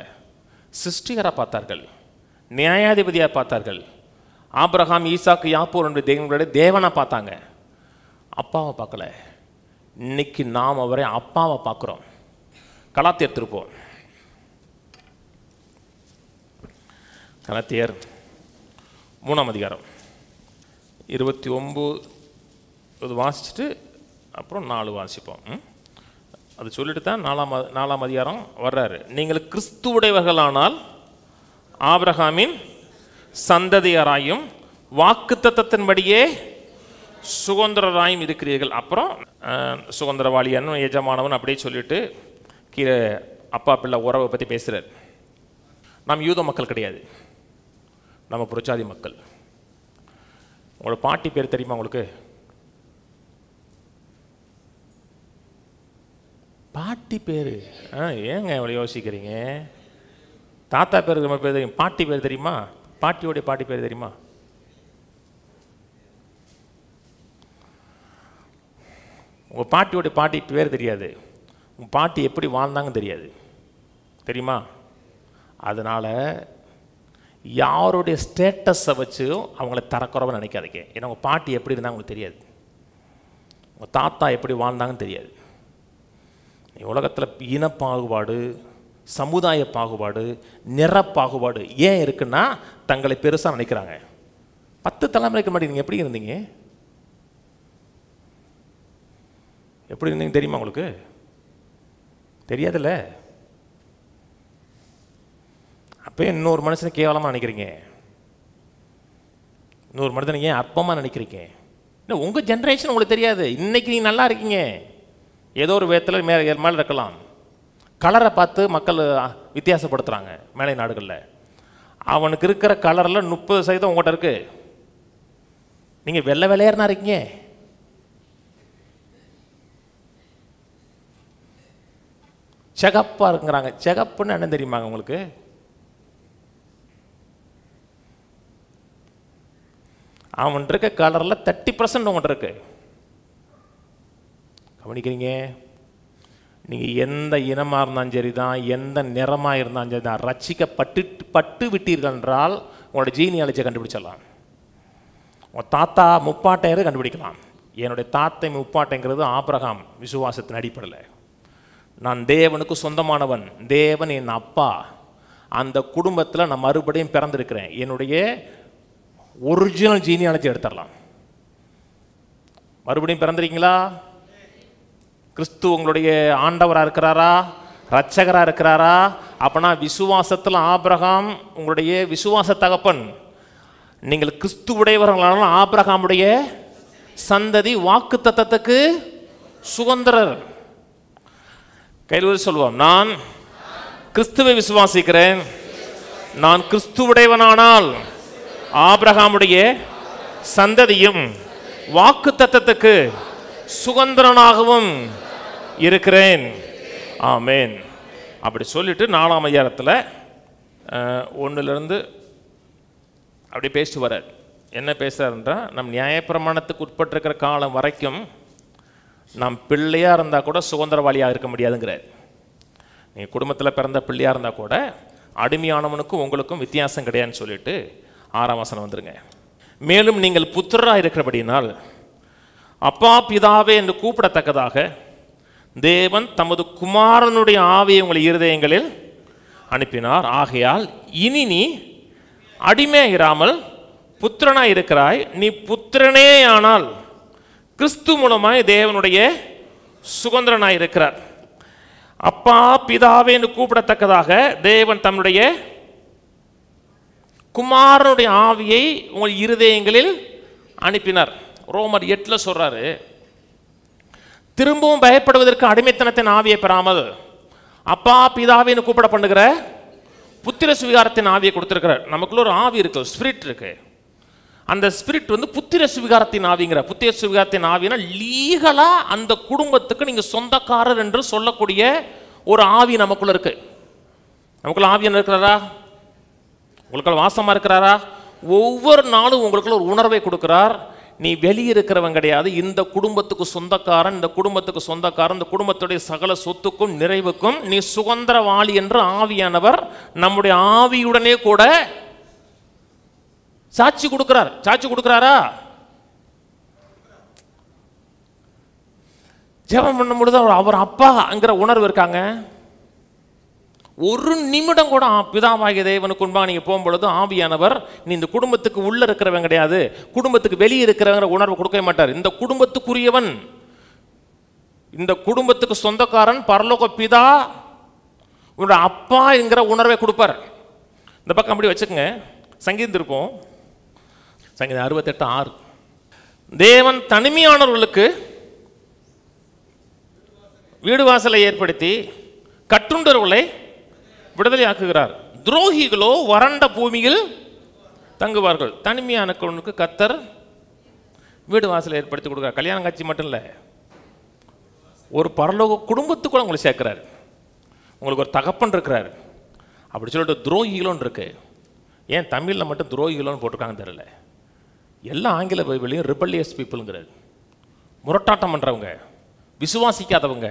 Speaker 1: சிருஷ்டிகராக பார்த்தார்கள், நியாயாதிபதியாக பார்த்தார்கள். ஆபிரகாம், ஈசாக்கு, யாக்கோபு என்ற தேவனுடைய தேவனாக பார்த்தாங்க, அப்பாவை பார்க்கல. இன்னைக்கு நாம் அவரை அப்பாவை பார்க்குறோம். கலாத்தியர் திருப்போம். கலாத்தியர் 3ஆம் அதிகாரம் 29 வாசிச்சுட்டு அப்புறம் 4 வாசிப்போம். அது சொல்லிட்டு தான் 4ஆம் அதிகாரம் வர்றாரு. நீங்கள் கிறிஸ்துவுடையவர்களானால் ஆபிரகாமின் சந்ததியராயும் வாக்குத்தத்தத்தின்படியே சுதந்திரராயும் இருக்கிறீர்கள். அப்புறம் சுதந்திரவாளியான எஜமானவன் அப்படியே சொல்லிட்டு கீழே அப்பா பிள்ளை உறவை பற்றி பேசுகிறார். நாம் யூத மக்கள் கிடையாது, நம்ம புரட்சாதி மக்கள். உங்களோட பாட்டி பேர் தெரியுமா உங்களுக்கு? பாட்டி பேர் ஏங்க இவ்வளோ யோசிக்கிறீங்க? தாத்தா பேர் நம்ம பேர் தெரியும், பாட்டி பேர் தெரியுமா? பாட்டியோடைய பாட்டி பேர் தெரியுமா? உங்கள் பாட்டியோடைய பாட்டி பேர் தெரியாது, உங்கள் பாட்டி எப்படி வாழ்ந்தாங்கன்னு தெரியாது, தெரியுமா? அதனால் யாருடைய ஸ்டேட்டஸை வச்சு அவங்கள தரக்குறவன்னு நினைக்காதீங்க. ஏன்னா உங்கள் பாட்டி எப்படி இருந்தால் உங்களுக்கு தெரியாது, உங்கள் தாத்தா எப்படி வாழ்ந்தாங்கன்னு தெரியாது. உலகத்தில் இன பாகுபாடு, சமுதாய பாகுபாடு, நிற பாகுபாடு ஏன் இருக்குன்னா தங்களை பெருசாக நினைக்கிறாங்க. 10 தலைமுறைக்கு முன்னாடி நீங்கள் எப்படி இருந்தீங்க? எப்படி இருந்தீங்க தெரியுமா உங்களுக்கு? தெரியாதுல்ல. அப்போ இன்னொரு மனுஷனை கேவலமாக நினைக்கிறீங்க, இன்னொரு மனுஷனை ஏன் அற்பமாக நினைக்கிறீங்க? இல்லை, உங்கள் ஜென்ரேஷன் உங்களுக்கு தெரியாது. இன்னைக்கு நீங்கள் நல்லா இருக்கீங்க, ஏதோ ஒரு விதத்தில் மேலே இருக்கலாம். கலரை பார்த்து மக்கள் வித்தியாசப்படுத்துகிறாங்க மேலை நாடுகளில். அவனுக்கு இருக்கிற கலரில் 30% உங்கள்கிட்ட இருக்கு. நீங்கள் வெள்ளை வெள்ளையர்னா இருக்கீங்க. செகப்பாக இருக்குங்கிறாங்க. செகப்புன்னு என்ன தெரியுமாங்க உங்களுக்கு? அவன் இருக்க கலரில் 30% உங்கள்கிட்ட இருக்கு. கவனிக்கிறீங்க? நீங்கள் எந்த இனமாக இருந்தாலும் சரி தான், எந்த நிறமாக இருந்தாலும் சரி தான், ரட்சிக்கப்பட்டு விட்டீர்கள் என்றால் உங்களோட ஜீனியாலஜியை கண்டுபிடிச்சிடலாம். உங்கள் தாத்தா முப்பாட்டையரை கண்டுபிடிக்கலாம். என்னுடைய தாத்தை முப்பாட்டைங்கிறது ஆபிரகாம் விசுவாசத்தின் அடிப்படையில். நான் தேவனுக்கு சொந்தமானவன், தேவன் என் அப்பா, அந்த குடும்பத்தில் நான் மறுபடியும் பிறந்திருக்கிறேன். என்னுடைய ஒரிஜினல் ஜீனியாலஜி எடுத்துடலாம். மறுபடியும் பிறந்திருக்கீங்களா? கிறிஸ்து உங்களுடைய ஆண்டவராக இருக்கிறாரா, இரட்சகராக இருக்கிறாரா? அப்பனா விசுவாசத்தில் ஆபிரகாம் உங்களுடைய விசுவாச தகப்பன். நீங்கள் கிறிஸ்துவுடையவர்களான ஆபிரகாமுடைய சந்ததி, வாக்குத்தத்தத்துக்கு சுதந்திரர். கையில் சொல்லுவோம், நான் கிறிஸ்துவை விசுவாசிக்கிறேன். நான் கிறிஸ்துவுடையவனானால் ஆபிரகாமுடைய சந்ததியும் வாக்குத்தத்தத்துக்கு சுதந்திரனாகவும் இருக்கிறேன். ஆமேன். அப்படி சொல்லிட்டு 4ஆம் அதிகாரத்தில் 1 அப்படி பேசிட்டு வர என்ன பேசுறாருன்றா, நம் நியாயப்பிரமாணத்துக்கு உட்பட்டிருக்கிற காலம் வரைக்கும் நாம் பிள்ளையாக இருந்தால் கூட சுதந்திரவாளியாக இருக்க முடியாதுங்கிறார். நீங்கள் குடும்பத்தில் பிறந்த பிள்ளையாக இருந்தால் கூட அடிமையானவனுக்கும் உங்களுக்கும் வித்தியாசம் கிடையாதுன்னு சொல்லிட்டு 6ஆம் வசனம் வந்துருங்க. மேலும் நீங்கள் புத்திரராக இருக்கிறபடினால் அப்பா பிதாவே என்று கூப்பிடத்தக்கதாக தேவன் தமது குமாரனுடைய ஆவியை உங்கள் இருதயங்களில் அனுப்பினார். ஆகையால் இனி நீ அடிமையாயிராமல் புத்திரனாய் இருக்கிறாய். நீ புத்திரனே ஆனால் கிறிஸ்து மூலமாய் தேவனுடைய சுதந்திரனாய் இருக்கிறார். அப்பா பிதாவே என்று கூப்பிடத்தக்கதாக தேவன் தம்முடைய குமாரனுடைய ஆவியை உங்கள் இருதயங்களில் அனுப்பினார். ரோமர் 8 சொல்றாரு, திரும்பவும் பயப்படுவதற்கு அடிமைத்தனத்தின் ஆவியை பெறாமல் அப்பா பிதாவின்னு கூப்பிட பண்ணுகிற புத்திர சுவிகாரத்தின் ஆவியை கொடுத்திருக்கிறார். நமக்குள்ள ஒரு ஆவி இருக்கு, ஸ்பிரிட் இருக்கு. அந்த ஸ்பிரிட் புத்திர சுவிகாரத்தின் ஆவிங்கிற. புத்திர சுவிகாரத்தின் ஆவினா லீகலா அந்த குடும்பத்துக்கு நீங்க சொந்தக்காரர் என்று சொல்லக்கூடிய ஒரு ஆவி நமக்குள்ள இருக்கு. நமக்குள்ள ஆவியன் இருக்கிறாரா? உங்களுக்குள்ள வாசமா இருக்கிறாரா? ஒவ்வொரு நாளும் உங்களுக்குள்ள ஒரு உணர்வை கொடுக்கிறார். நீ வெளியிருக்கிறவன் கிடையாது, இந்த குடும்பத்துக்கு சொந்தக்காரன், இந்த குடும்பத்துக்கு சொந்தக்காரன், இந்த குடும்பத்துடைய சகல சொத்துக்கும் நிறைவுக்கும் நீ சுதந்திரவாளி என்று ஆவியானவர் நம்முடைய ஆவியுடனே கூட சாட்சி கொடுக்கிறார். சாட்சி கொடுக்கிறாரா? ஜெபம் பண்ணும் பொழுது அவர் அப்பாங்கிற உணர்வு இருக்காங்க. ஒரு நிமிடம் கூட பிதாவாகிய தேவனுக்கு முன்பாக நீங்கள் போகும்பொழுது ஆவியானவர் நீ இந்த குடும்பத்துக்கு உள்ளே இருக்கிறவன் கிடையாது, குடும்பத்துக்கு வெளியே இருக்கிறவங்கிற உணர்வு கொடுக்க மாட்டார். இந்த குடும்பத்துக்குரியவன், இந்த குடும்பத்துக்கு சொந்தக்காரன் பரலோக பிதா உன்னோட அப்பா என்கிற உணர்வை கொடுப்பார். இந்த பக்கம் அப்படி வச்சுக்கோங்க. சங்கீதம் இருக்கும், சங்கீதம் 68:6. தேவன் தனிமையானவர்களுக்கு வீடு வாசலை ஏற்படுத்தி கட்டுண்டவர்களை விடுதலை ஆக்குகிறார். துரோகிகளோ வறண்ட பூமியில் தங்குவார்கள். தனிமையானவர்களுக்கு கர்த்தர் வீடு வாசலை ஏற்படுத்தி கொடுக்குறார். கல்யாணம் காட்சி மட்டும் இல்லை, ஒரு பரலோக குடும்பத்துக்குள்ள உங்களை சேர்க்கிறார். உங்களுக்கு ஒரு தகப்பன் இருக்கிறார். அப்படி சொல்லிட்டு துரோகிகளோன்னு இருக்கு. ஏன் தமிழில் மட்டும் துரோகிகளோன்னு போட்டிருக்காங்கன்னு தெரியல. எல்லா ஆங்கில பைபிளையும் ரிபல்லியஸ் பீப்புளுங்கிறார். முரட்டாட்டம் பண்ணுறவங்க, விசுவாசிக்காதவங்க,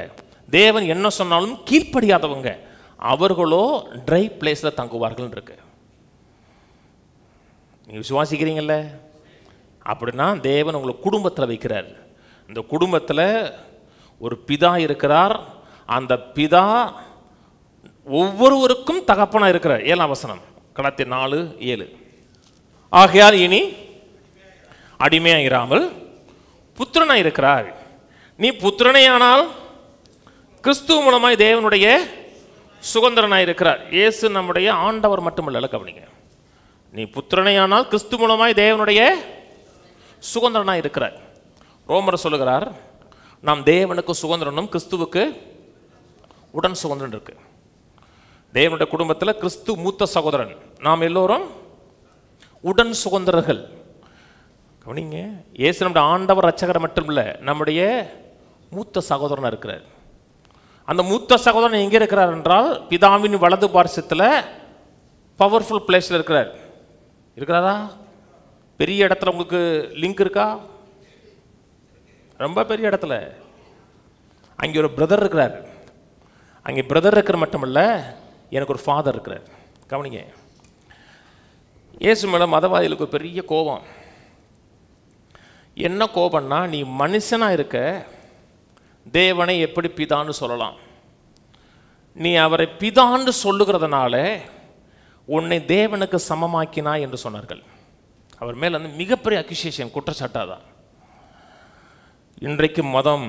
Speaker 1: தேவன் என்ன சொன்னாலும் கீழ்ப்படியாதவங்க, அவர்களோ ட்ரை பிளேஸில் தங்குவார்கள் இருக்கு. நீங்கள் விசுவாசிக்கிறீங்கல்ல? அப்படின்னா தேவன் உங்களை குடும்பத்தில் வைக்கிறார். இந்த குடும்பத்தில் ஒரு பிதா இருக்கிறார். அந்த பிதா ஒவ்வொருவருக்கும் தகப்பனாக இருக்கிறார். 7ஆம் வசனம், கலாத்தியர் 4:7. ஆகையால் இனி அடிமையாக இராமல் புத்திரனாக இருக்கிறார். நீ புத்திரனையானால் கிறிஸ்துவ மூலமாய் தேவனுடைய சுதந்திரனாக இருக்கிறார். இயேசு நம்முடைய ஆண்டவர் மட்டுமல்ல, கவனிங்க. நீ புத்திரனையானால் கிறிஸ்து மூலமாய் தேவனுடைய சுதந்திரனாக இருக்கிறார். ரோமர் சொல்லுகிறார், நாம் தேவனுக்கு சுதந்திரனும் கிறிஸ்துவுக்கு உடன் சுதந்திரன் இருக்கு. தேவனுடைய குடும்பத்தில் கிறிஸ்து மூத்த சகோதரன், நாம் எல்லோரும் உடன் சுதந்திரர்கள். கவனிங்க, இயேசு நம்முடைய ஆண்டவர் ரட்சகர் மட்டும் இல்லை, நம்முடைய மூத்த சகோதரனாக இருக்கிறார். அந்த மூத்த சகோதரன் எங்கே இருக்கிறார் என்றால் பிதாவின் வலது பார்சத்தில் பவர்ஃபுல் பிளேஸில் இருக்கிறார். இருக்கிறாரா? பெரிய இடத்துல உங்களுக்கு லிங்க் இருக்கா? ரொம்ப பெரிய இடத்துல. அங்கே ஒரு பிரதர் இருக்கிறார். அங்கே பிரதர் இருக்கிற மட்டுமல்ல, எனக்கு ஒரு ஃபாதர் இருக்கிறார். கவனிங்க, இயேசு மேலே மதவாதிகளுக்கு ஒரு பெரிய கோபம். என்ன கோபம்னா, நீ மனுஷனாக இருக்க தேவனை எப்படி பிதான்னு சொல்லலாம்? நீ அவரை பிதான்னு சொல்லுகிறதுனால உன்னை தேவனுக்கு சமமாக்கினா என்று சொன்னார்கள். அவர் மேலே வந்து மிகப்பெரிய அக்யூசியேஷன், குற்றச்சாட்டாதான். இன்றைக்கு மதம்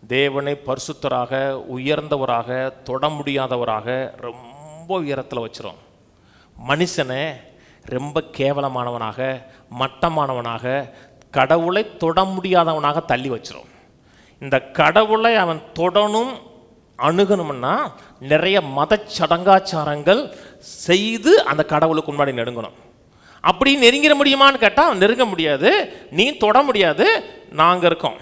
Speaker 1: தேவனை பரிசுத்தராக, உயர்ந்தவராக, தொட முடியாதவராக ரொம்ப உயரத்தில் வச்சிரும். மனுஷனை ரொம்ப கேவலமானவனாக, மட்டமானவனாக, கடவுளை தொட முடியாதவனாக தள்ளி வச்சிரும். இந்த கடவுளை அவன் தொடணும், அணுகணும்னா நிறைய மத சடங்காச்சாரங்கள் செய்து அந்த கடவுளுக்கு முன்னாடி நெருங்கணும். அப்படி நெருங்கிட முடியுமான்னு கேட்டால் நெருங்க முடியாது, நீ தொட முடியாது, நாங்கள் இருக்கோம்.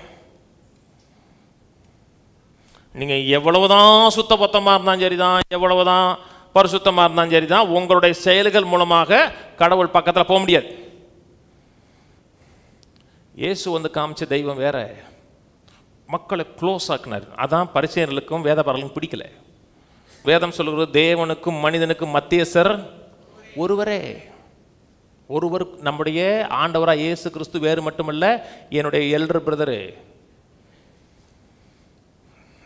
Speaker 1: நீங்கள் எவ்வளவுதான் சுத்தபத்தமாக இருந்தாலும் சரிதான், எவ்வளவுதான் பரிசுத்தமாக இருந்தாலும் சரிதான், உங்களுடைய செயல்கள் மூலமாக கடவுள் பக்கத்தில் போக முடியாது. இயேசு வந்து காமிச்ச தெய்வம் வேற, மக்களை க்ளோஸ் ஆக்கினார். அதான் பரிசேயர்களுக்கும் வேதபாரர்களுக்கும் பிடிக்கல. வேதம் சொல்லுகிறது, தேவனுக்கும் மனிதனுக்கும் மத்தியஸ்தர் ஒருவரே, ஒருவர் நம்முடைய ஆண்டவராக இயேசு கிறிஸ்து, வேறு மட்டுமல்ல என்னுடைய எல்டர் பிரதரு.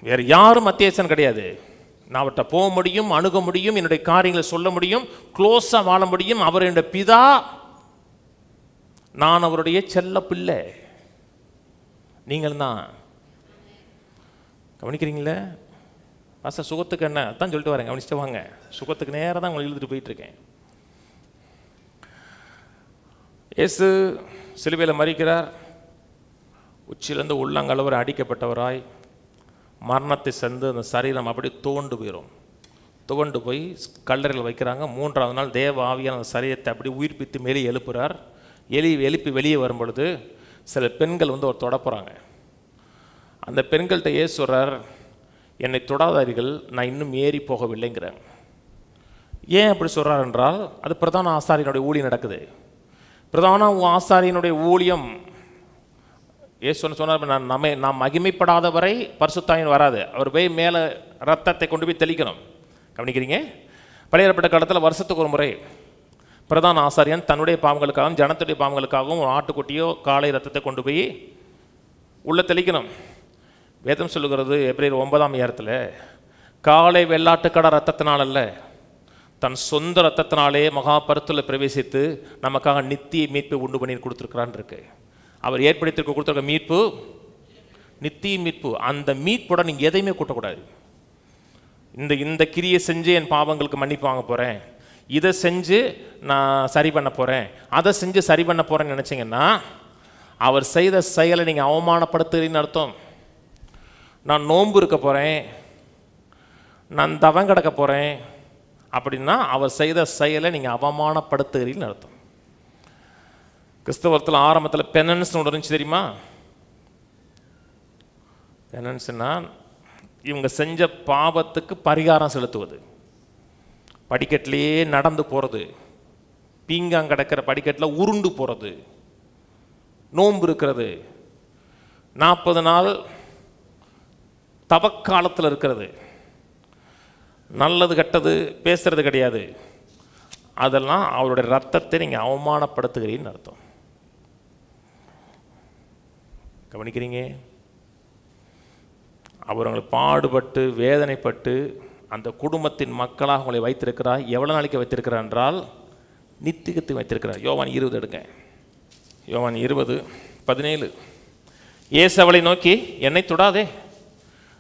Speaker 1: வேறு யாரும் மத்தியஸ்தன் கிடையாது. நான் அவர்கிட்ட போக முடியும், அணுக முடியும், என்னுடைய காரியங்களை சொல்ல முடியும், க்ளோஸாக வாழ முடியும். அவர் என்னுடைய பிதா, நான் அவருடைய செல்ல பிள்ளை. நீங்கள் தான் கவனிக்கிறீங்களே? பாஸ்டர் சுகத்துக்கு என்ன தான் சொல்லிட்டு வரேன், கவனிச்சுட்டு வாங்க. சுகத்துக்கு நேராக தான் உங்களை இழுத்துட்டு போயிட்டுருக்கேன். இயேசு சிலுவையில் மரிக்கிறார். உச்சிலேருந்து உள்ளங்கால் அடிக்கப்பட்டவராய் மரணத்தை சென்று அந்த சரீரம் அப்படி துவண்டு போயிடும். துவண்டு போய் கல்லறையில் வைக்கிறாங்க. 3ஆவது நாள் தேவ ஆவியான அந்த சரீரத்தை அப்படி உயிர்ப்பித்து மேலே எழுப்புறார். எழுப்பி வெளியே வரும் பொழுது சில பெண்கள் வந்து ஒரு தொட போகிறாங்க. அந்த பெண்கள்கிட்ட ஏசு சொல்கிறார், என்னை தொடாதார்கள், நான் இன்னும் ஏறி போகவில்லைங்கிறாங்க. ஏன் அப்படி சொல்கிறார் என்றால், அது பிரதான ஆசாரியனுடைய ஊழியம் நடக்குது. பிரதான ஆசாரியனுடைய ஊழியம் ஏசு சொன்னார், நாம் மகிமைப்படாத வரை பரிசுத்தாயின் வராது. அவர் போய் மேலே ரத்தத்தை கொண்டு போய் தெளிக்கணும். கவனிக்கிறீங்க? பழைய ஏற்பாட்டு காலத்தில் வருஷத்துக்கு ஒரு முறை பிரதான ஆசாரியன் தன்னுடைய பாவங்களுக்காகவும் ஜனத்துடைய பாவங்களுக்காகவும் ஒரு ஆட்டுக்குட்டியோ காளை ரத்தத்தை கொண்டு போய் உள்ளே தெளிக்கணும். வேதம் சொல்லுகிறது எபிரேயர் 9ஆம் அதிகாரத்தில், காளை வெள்ளாட்டுக்கடை ரத்தத்தினால் அல்ல, தன் சொந்த ரத்தத்தினாலே மகாபரிசுத்தத்தில் பிரவேசித்து நமக்காக நித்திய மீட்பை உண்டு பண்ணி கொடுத்துருக்கிறான் இருக்கு. அவர் ஏற்படுத்தி கொடுத்துருக்க மீட்பு நித்திய மீட்பு. அந்த மீட்போட நீங்கள் எதையுமே கூட்டக்கூடாது. இந்த கிரியை செஞ்சு என் பாவங்களுக்கு மன்னிப்பு வாங்க போகிறேன், இதை செஞ்சு நான் சரி பண்ண போகிறேன், அதை செஞ்சு சரி பண்ண போகிறேன்னு நினச்சிங்கன்னா அவர் செய்த செயலை நீங்கள் அவமானப்படுத்துறீன்னு அர்த்தம். நான் நோன்பு இருக்க போகிறேன், நான் தவம் கிடக்க போகிறேன் அப்படின்னா அவர் செய்த செயலை நீங்கள் அவமானப்படுத்துகிறீன்னு அர்த்தம். கிறிஸ்தவத்தில் ஆரம்பத்தில் பெனன்ஸ்னு ஒன்று இருந்துச்சு தெரியுமா? பெனன்ஸ்னா இவங்க செஞ்ச பாவத்துக்கு பரிகாரம் செலுத்துவது. படிக்கட்டிலேயே நடந்து போகிறது, பீங்காங் கிடக்கிற படிக்கட்டில் உருண்டு போகிறது, நோன்பு இருக்கிறது, 40 நாள் தவக்காலத்தில் இருக்கிறது, நல்லது கெட்டது பேசுறது கிடையாது. அதெல்லாம் அவருடைய ரத்தத்தை நீங்கள் அவமானப்படுத்துகிறீன்னு அர்த்தம். கவனிக்கிறீங்க? அவர் உங்களை பாடுபட்டு வேதனைப்பட்டு அந்த குடும்பத்தின் மக்களாக உங்களை வைத்திருக்கிறார். எவ்வளோ நாளைக்கு வைத்திருக்கிறார் என்றால் நித்தியத்தை வைத்திருக்கிறார். யோவான் 20 எடுங்க. யோவான் 20:17. இயேசு அவளை நோக்கி, என்னை தொடாதே,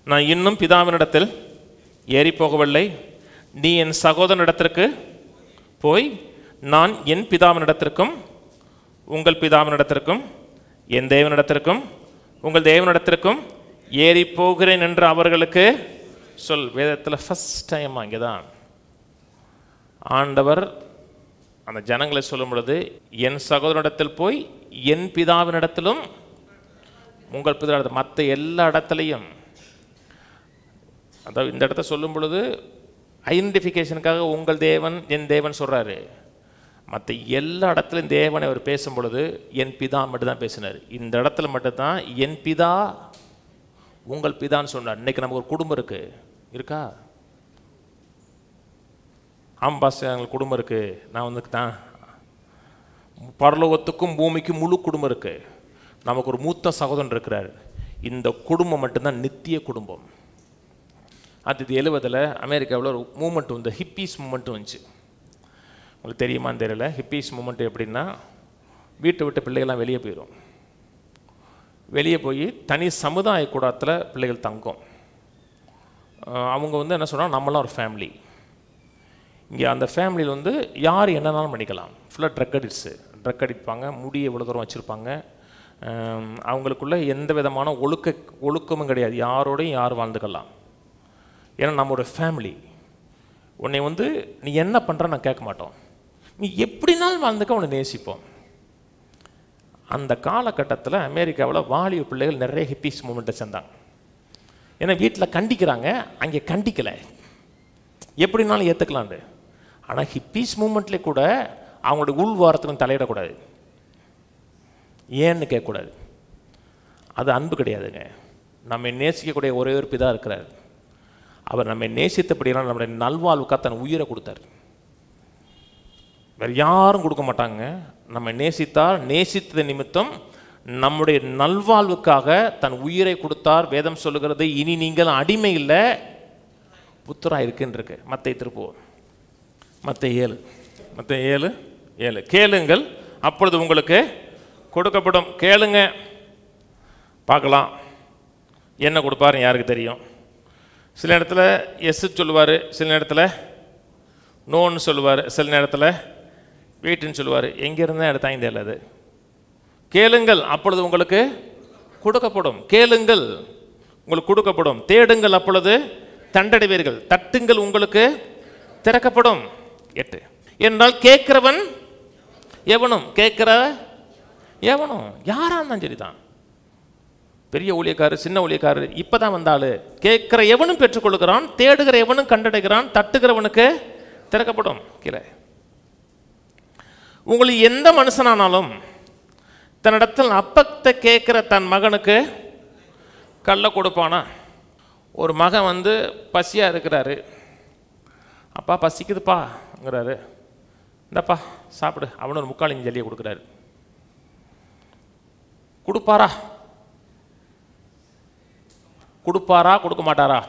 Speaker 1: நான் இன்னும் பிதாவினிடத்தில் ஏறி போகவில்லை. நீ என் சகோதரனிடத்திற்கு போய் நான் என் பிதாவினிடத்திற்கும் உங்கள் பிதாவினிடத்திற்கும் என் தேவனிடத்திற்கும் உங்கள் தேவனிடத்திற்கும் ஏறி போகிறேன் என்று அவர்களுக்கு சொல். வேதத்தில் ஃபர்ஸ்ட் டைம் அங்கே தான் ஆண்டவர் அந்த ஜனங்களை சொல்லும் பொழுது, என் சகோதரனிடத்தில் போய் என் பிதாவினிடத்திலும் உங்கள் பிதாவினிடத்தில், மற்ற எல்லா இடத்துலையும், அதாவது இந்த இடத்த சொல்லும் பொழுது ஐடென்டிஃபிகேஷனுக்காக உங்கள் தேவன் என் தேவன் சொல்கிறாரு. மற்ற எல்லா இடத்துலையும் தேவனை அவர் பேசும் பொழுது என் பிதா மட்டும் தான் பேசினார். இந்த இடத்துல மட்டும்தான் என் பிதா உங்கள் பிதான்னு சொன்னார். இன்னைக்கு நமக்கு ஒரு குடும்பம் இருக்கு, இருக்கா? ஆம்பாஸ் எங்களுக்கு குடும்பம் இருக்கு. நான் வந்து தான் பரலோகத்துக்கும் பூமிக்கும் முழு குடும்பம் இருக்கு. நமக்கு ஒரு மூத்த சகோதரன் இருக்கிறார். இந்த குடும்பம் மட்டும்தான் நித்திய குடும்பம். 1970 அமெரிக்காவில் ஒரு மூமெண்ட் வந்து ஹிப்பீஸ் மூமெண்ட் வந்துச்சு. உங்களுக்கு தெரியுமான்னு தெரியல. ஹிப்பீஸ் மூமெண்ட் எப்படின்னா, வீட்டை விட்டு பிள்ளைகள்லாம் வெளியே போயிடும். வெளியே போய் தனி சமுதாய கூடத்தில் பிள்ளைகள் தங்கும். அவங்க வந்து என்ன சொன்னால், நம்மளாம் ஒரு ஃபேமிலி. இங்கே அந்த ஃபேமிலியில் வந்து யார் என்னன்னாலும் பண்ணிக்கலாம். ஃபுல்லாக ட்ரக் அடிப்பாங்க, முடியை இவ்வளோ தூரம் வச்சுருப்பாங்க. அவங்களுக்குள்ள எந்த விதமான ஒழுக்கமும் கிடையாது. யாரோடையும் யார் வாழ்ந்துக்கலாம். ஏன்னா நம்ம ஒரு ஃபேமிலி. உன்னை வந்து நீ என்ன பண்ணுற நான் கேட்க மாட்டோம், நீ எப்படினாலும் வாழ்ந்துக்க உன்னை நேசிப்போம். அந்த காலகட்டத்தில் அமெரிக்காவில் வாலிப பிள்ளைகள் நிறைய ஹிப்பீஸ் மூமெண்ட்டை சேர்ந்தாங்க. ஏன்னா வீட்டில் கண்டிக்கிறாங்க, அங்கே கண்டிக்கலை, எப்படினாலும் ஏற்றுக்கலான்னு. ஆனால் ஹிப்பீஸ் மூமெண்ட்லேயே கூட அவங்களுடைய உள்வாரத்துக்கு தலையிடக்கூடாது, ஏன்னு கேட்கக்கூடாது. அது அன்பு கிடையாதுங்க. நம்ம நேசிக்கக்கூடிய ஒரே ஒரு பிதா இருக்கிறார். அவர் நம்மை நேசித்தபடியெல்லாம் நம்முடைய நல்வாழ்வுக்காக தன் உயிரை கொடுத்தார். வேறு யாரும் கொடுக்க மாட்டாங்க. நம்ம நேசித்தால் நேசித்தது நிமித்தம் நம்முடைய நல்வாழ்வுக்காக தன் உயிரை கொடுத்தார். வேதம் சொல்லுகிறது, இனி நீங்கள் அடிமை இல்லை, புத்தராக இருக்குன்றிருக்கு. மத்தேயு திருப்புவோம். மத்தேயு 7:7. கேளுங்கள் அப்பொழுது உங்களுக்கு கொடுக்கப்படும். கேளுங்க, பார்க்கலாம் என்ன கொடுப்பாரு யாருக்கு தெரியும். சில இடத்துல எஸ் சொல்லுவார், சில நேரத்தில் நோன்னு சொல்லுவார், சில நேரத்தில் வீட்டுன்னு சொல்லுவார். எங்கேருந்தா எடுத்தாங்க தெரியல. அது கேளுங்கள் அப்பொழுது உங்களுக்கு கொடுக்கப்படும். கேளுங்கள் உங்களுக்கு கொடுக்கப்படும். தேடுங்கள் அப்பொழுது தண்டடைவீர்கள். தட்டுங்கள் உங்களுக்கு திறக்கப்படும். 8 என்றால் கேட்கிறவன் எவனும், கேட்கிற எவனும் யாரா இருந்தாலும் சரிதான், பெரிய ஊழியக்காரர் சின்ன ஊழியக்காரர் இப்போ தான் வந்தாலும் கேட்கிற எவனும் பெற்றுக்கொள்கிறான், தேடுகிற எவனும் கண்டடைகிறான், தட்டுகிறவனுக்கு திறக்கப்படும். கீழே உங்களுக்கு எந்த மனுஷனானாலும் தன்னிடத்தில் அப்பத்தை கேட்கிற தன் மகனுக்கு கல்லை கொடுப்பானா? ஒரு மகன் வந்து பசியாக இருக்கிறாரு, அப்பா பசிக்குதுப்பாங்கிறாரு, இந்தப்பா சாப்பிடு, அவனு ஒரு 3/4 இஞ்சி ஜல்லியை கொடுக்குறாரு. கொடுப்பாரா கொடுக்க மாட்டாரா?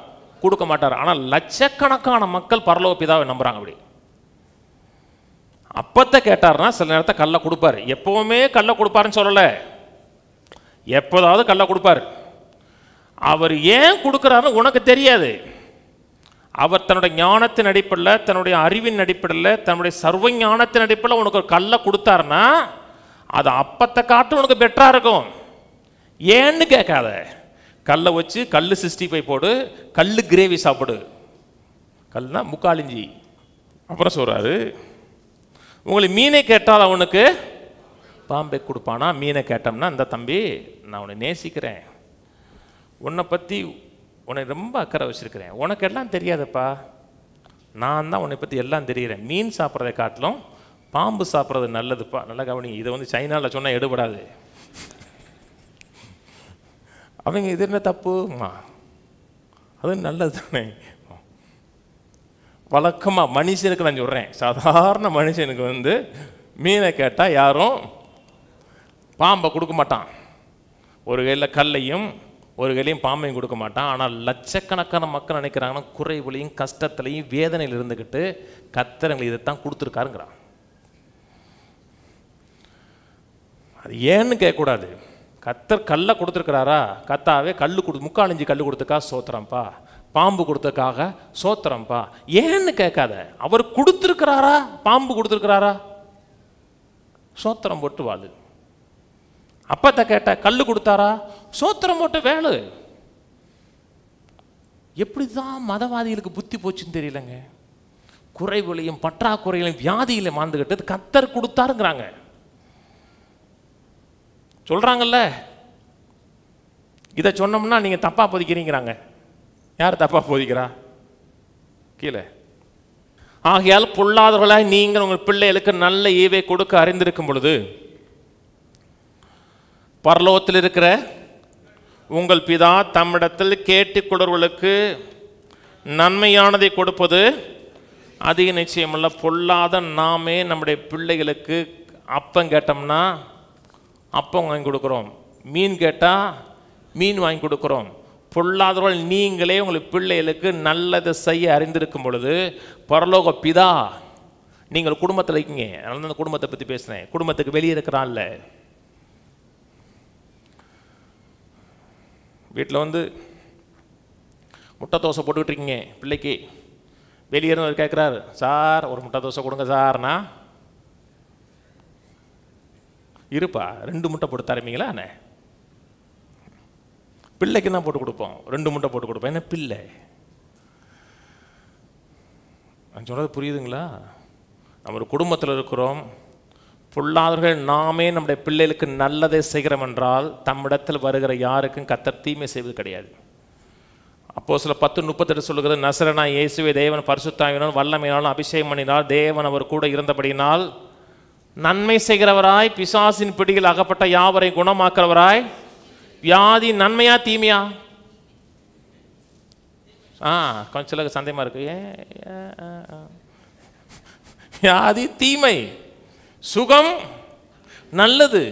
Speaker 1: கொடுக்க மாட்டார். ஆனால் லட்சக்கணக்கான மக்கள் பரலோக பிதாவை நம்புறாங்க. அப்படி அப்பத்தை கேட்டார்னா சில நேரத்தை கல்லை கொடுப்பார். எப்பவுமே கல்லை கொடுப்பாருன்னு சொல்லலை, எப்போதாவது கல்லை கொடுப்பார். அவர் ஏன் கொடுக்குறாருன்னு உனக்கு தெரியாது. அவர் தன்னுடைய ஞானத்தின் அடிப்படையில், தன்னுடைய அறிவின் அடிப்படையில், தன்னுடைய சர்வ ஞானத்தின் அடிப்படையில் உனக்கு ஒரு கல்லை கொடுத்தாருன்னா அது அப்பத்தை காட்டு உனக்கு பெட்டராக இருக்கும். ஏன்னு கேட்காத. கல்லை வச்சு கல் 65 போடு, கல் கிரேவி சாப்பிடு. கல்னா முக்காலிஞ்சி. அப்புறம் சொல்கிறாரு, உங்களை மீனை கேட்டால் அவனுக்கு பாம்பை கொடுப்பானா? மீனை கேட்டோம்னா, இந்த தம்பி நான் உன்னை நேசிக்கிறேன், உன்னை பற்றி உன்னை ரொம்ப அக்கறை வச்சுருக்கிறேன், உனக்கு எல்லாம் தெரியாதப்பா, நான் தான் உன்னை பற்றி எல்லாம் தெரிகிறேன், மீன் சாப்பிட்றதை காட்டிலும் பாம்பு சாப்பிட்றது நல்லதுப்பா. நல்லா கவனி, இதை வந்து சைனாவில் சொன்னால் எடுபடாது. அவங்க இது என்ன தப்புமா, அது நல்லது தானே. வழக்கமாக மனுஷனுக்கு நான் சொல்கிறேன், சாதாரண மனுஷனுக்கு வந்து மீனை கேட்டால் யாரும் பாம்பை கொடுக்க மாட்டான். ஒரு கையில் கல்லையும் ஒரு கையிலையும் பாம்பையும் கொடுக்க மாட்டான். ஆனால் லட்சக்கணக்கான மக்கள் நினைக்கிறாங்கன்னா குறைவுலையும் கஷ்டத்துலையும் வேதனையில் இருந்துக்கிட்டு கர்த்தர் இதைத்தான் கொடுத்துருக்காருங்கிறான். அது ஏன்னு கேட்கக்கூடாது. கர்த்தர் கல்லை கொடுத்துருக்கிறாரா? கர்த்தாவே கல் முக்காலஞ்சி கல் கொடுத்துக்கா சோத்திரம்ப்பா, பாம்பு கொடுத்ததுக்காக சோத்திரம்ப்பா, ஏன்னு கேட்காத. அவர் கொடுத்துருக்கிறாரா? பாம்பு கொடுத்துருக்கிறாரா? சோத்திரம் போட்டு வாழு. அப்பத்தை கேட்ட கல் கொடுத்தாரா? சோத்திரம் போட்டு வேலு. எப்படிதான் மதவாதிகளுக்கு புத்தி போச்சுன்னு தெரியலங்க. குறைவுகளையும் பற்றாக்குறைகளையும் வியாதிகளையும் மாந்துக்கிட்டு கர்த்தர் கொடுத்தாருங்கிறாங்க. சொல்றாங்கல்ல, இதை சொன்னோம்னா நீங்க தப்பா போதிக்கிறீங்கிறாங்க. யார் தப்பா போதிக்கிறா? கீழே. ஆகையால் பொல்லாதவர்களாய் நீங்கள் உங்கள் பிள்ளைகளுக்கு நல்ல ஈவை கொடுக்க அறிந்திருக்கும் பொழுது பரலோகத்தில் இருக்கிற உங்கள் பிதா தம்மிடத்தில் கேட்டுக்கொள்வர்களுக்கு நன்மையானதை கொடுப்பது அதிக நிச்சயமல்ல. பொல்லாத நாமே நம்முடைய பிள்ளைகளுக்கு அப்பம் கேட்டோம்னா அப்பம் வாங்கி கொடுக்குறோம், மீன் கேட்டால் மீன் வாங்கி கொடுக்குறோம். பொல்லாதவர்கள் நீங்களே உங்கள் பிள்ளைகளுக்கு நல்லதை செய்ய அறிந்திருக்கும் பொழுது பரலோக பிதா, நீங்கள் குடும்பத்தில் இருக்கீங்க, அதனால அந்த குடும்பத்தை பற்றி பேசுகிறேன். குடும்பத்துக்கு வெளியே இருக்கிறான்ல, வீட்டில் வந்து முட்டை தோசை போட்டுக்கிட்டு இருக்கீங்க பிள்ளைக்கு, வெளியே இருந்து கேட்குறாரு, சார் ஒரு முட்டை தோசை கொடுங்க சார்னா இருப்பா 2 முட்டை போட்டு தரமீங்களா? அண்ணே பிள்ளைக்கு தான் போட்டு கொடுப்போம், 2 முட்டை போட்டு கொடுப்போம். என்ன பிள்ளை? நான் சொல்கிறது புரியுதுங்களா? நம்ம ஒரு குடும்பத்தில் இருக்கிறோம். பொல்லாதவர்கள் நாமே நம்முடைய பிள்ளைகளுக்கு நல்லதை செய்கிறோம் என்றால் தம்மிடத்தில் வருகிற யாருக்கும் கர்த்தர் தீமை செய்வது கிடையாது. அப்போஸ்தலர் 10:38 சொல்லுகிறது, நசரேயனாகிய இயேசுவை தேவன் பரிசுத்தாவியினாலும் வல்லமையினாலும் அபிஷேகம் பண்ணினார். தேவன் அவர் கூட இருந்தபடியினால் நன்மை செய்கிறவராய், பிசாசின் பிடியில் அகப்பட்ட யாவரை குணமாக்குறவராய். வியாதி நன்மையா தீமையா? கொஞ்சம் சில சந்தேகமா இருக்கு. வியாதி தீமை, சுகம் நல்லது.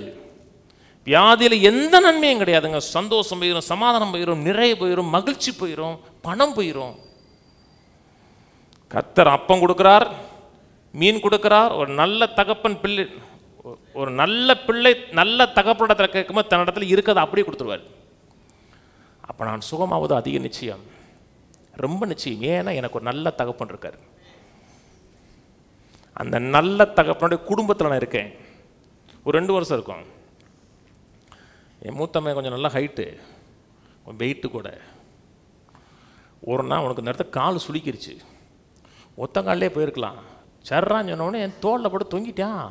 Speaker 1: வியாதியில் எந்த நன்மையும் கிடையாதுங்க. சந்தோஷம் போயிடும், சமாதானம் போயிடும், நிறைய போயிடும், மகிழ்ச்சி போயிடும், பணம் போயிடும். கர்த்தர் அப்பம் கொடுக்கிறார், மீன் கொடுக்கிறார். ஒரு நல்ல தகப்பன் பிள்ளை, ஒரு நல்ல பிள்ளை நல்ல தகப்பனிடத்தில் கேட்கும்போது தன்னிடத்தில் இருக்கிறத அப்படியே கொடுத்துருவார். அப்போ நான் சுகமாவது அதிக நிச்சயம், ரொம்ப நிச்சயம். ஏன்னா எனக்கு ஒரு நல்ல தகப்பன் இருக்கார். அந்த நல்ல தகப்பனுடைய குடும்பத்தில் நான் இருக்கேன். ஒரு 2 வருஷம் இருக்கும். என் மூத்தம்மையை கொஞ்சம் நல்லா ஹைட்டு, வெயிட்டு கூட. ஒரு நாள் உனக்கு நேரத்தை கால் சுளிக்கிருச்சு, ஒத்த காலிலே போயிருக்கலாம். சர்றான்னு சொன்னோடனே என் தோளில் போட்டு தொங்கிட்டான்.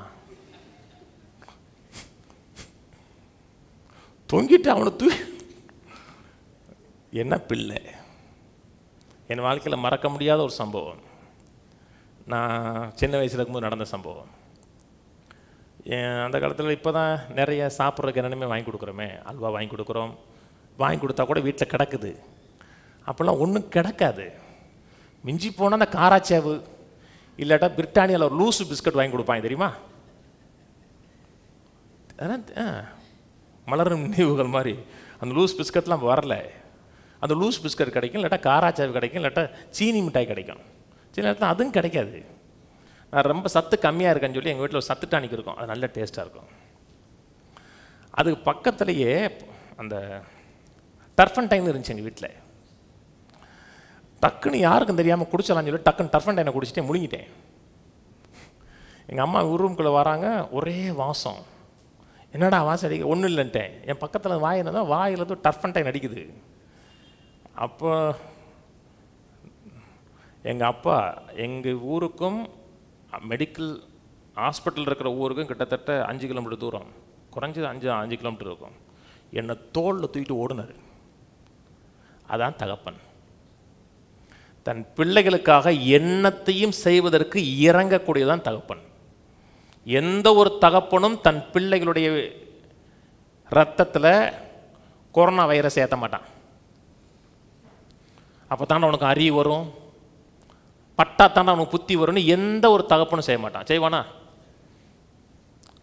Speaker 1: அவனை என்ன பிள்ளை. என் வாழ்க்கையில் மறக்க முடியாத ஒரு சம்பவம். நான் சின்ன வயசில் இருக்கும்போது நடந்த சம்பவம். அந்த காலத்தில் இப்போ தான் நிறைய சாப்பிட்றதுக்கு என்னென்னமே வாங்கி கொடுக்குறோமே, அல்வா வாங்கி கொடுக்குறோம். வாங்கி கொடுத்தா கூட வீட்டில் கிடக்குது. அப்போல்லாம் ஒன்றும் கிடக்காது. மிஞ்சி போனால் அந்த காராச்சேவு இல்லாட்டா பிரிட்டானியாவில் ஒரு லூஸு பிஸ்கட் வாங்கி கொடுப்பாங்க தெரியுமா? மலரும் நினைவுகள் மாதிரி அந்த லூஸ் பிஸ்கட்லாம் வரல. அந்த லூஸ் பிஸ்கட் கிடைக்கும், இல்லாட்டா காராச்சாவு கிடைக்கும், இல்லாட்டா சீனி மிட்டாய் கிடைக்கும். சில நேரத்தில் அதுவும் கிடைக்காது. நான் ரொம்ப சத்து கம்மியாக இருக்கேன்னு சொல்லி எங்கள் வீட்டில் ஒரு சத்து டானிக் இருக்கும், அது நல்ல டேஸ்ட்டாக இருக்கும். அதுக்கு பக்கத்துலேயே அந்த டர்ஃபன்டைன் இருந்துச்சு எங்கள் வீட்டில். டக்குன்னு யாருக்கும் தெரியாமல் குடிச்சலான்னு சொல்லி டக்குன்னு டர்ஃபன்டைனை குடிச்சிட்டே முழுங்கிட்டேன். எங்கள் அம்மா ரூம்குள்ளே வராங்க, ஒரே வாசம். என்னடா வாசம் அடிக்க? ஒன்றும் இல்லைன்ட்டேன். என் பக்கத்தில் வாய் என்னதான் வாயில் டர்ஃபன்டைன் அடிக்குது. அப்போ எங்கள் அப்பா எங்கள் ஊருக்கும் மெடிக்கல் ஹாஸ்பிட்டல் இருக்கிற ஊருக்கும் கிட்டத்தட்ட 5 கிலோமீட்டர் தூரம், குறைஞ்சது 5 கிலோமீட்டர் இருக்கும். என்னை தோளில் தூக்கிட்டு ஓடுனார். அதான் தகப்பன். தன் பிள்ளைகளுக்காக என்னத்தையும் செய்வதற்கு இறங்கக்கூடியதான் தகப்பன். எந்த ஒரு தகப்பனும் தன் பிள்ளைகளுடைய ரத்தத்தில் கொரோனா வைரஸ் ஏற்ற மாட்டான். அப்போ தானே அவனுக்கு அறிவு வரும், பட்டா தானே அவனுக்கு புத்தி வரும்னு எந்த ஒரு தகப்பனும் செய்ய மாட்டான். செய்வானா?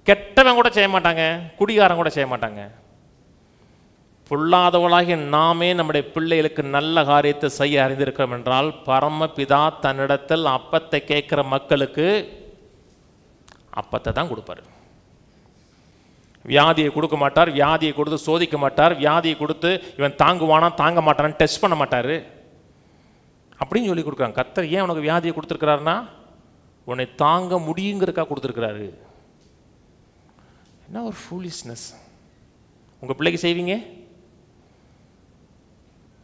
Speaker 1: கெட்டவன் கூட செய்ய மாட்டாங்க, குடிகாரன் கூட செய்ய மாட்டாங்க. பொல்லாதவளாகி நாமே நம்முடைய பிள்ளைகளுக்கு நல்ல காரியத்தை செய்ய அறிந்திருக்கிறோம் என்றால், பரமபிதா தன்னிடத்தில் அப்பத்தை கேட்கிற மக்களுக்கு அப்பத்தை தான் கொடுப்பார். வியாதியை கொடுக்க மாட்டார், வியாதியை கொடுத்து சோதிக்க மாட்டார், வியாதியை கொடுத்து இவன் தாங்குவானா தாங்க மாட்டான்னு டெஸ்ட் பண்ண மாட்டார் அப்படின்னு சொல்லி கொடுக்குறாங்க. கர்த்தர் ஏன் உனக்கு வியாதியை கொடுத்துருக்கிறாருன்னா உன்னை தாங்க முடியுங்கிறக்கா கொடுத்துருக்கிறாரு. என்ன ஒரு ஃபூலிஷ்னஸ்! உங்கள் பிள்ளைக்கு செய்வீங்க?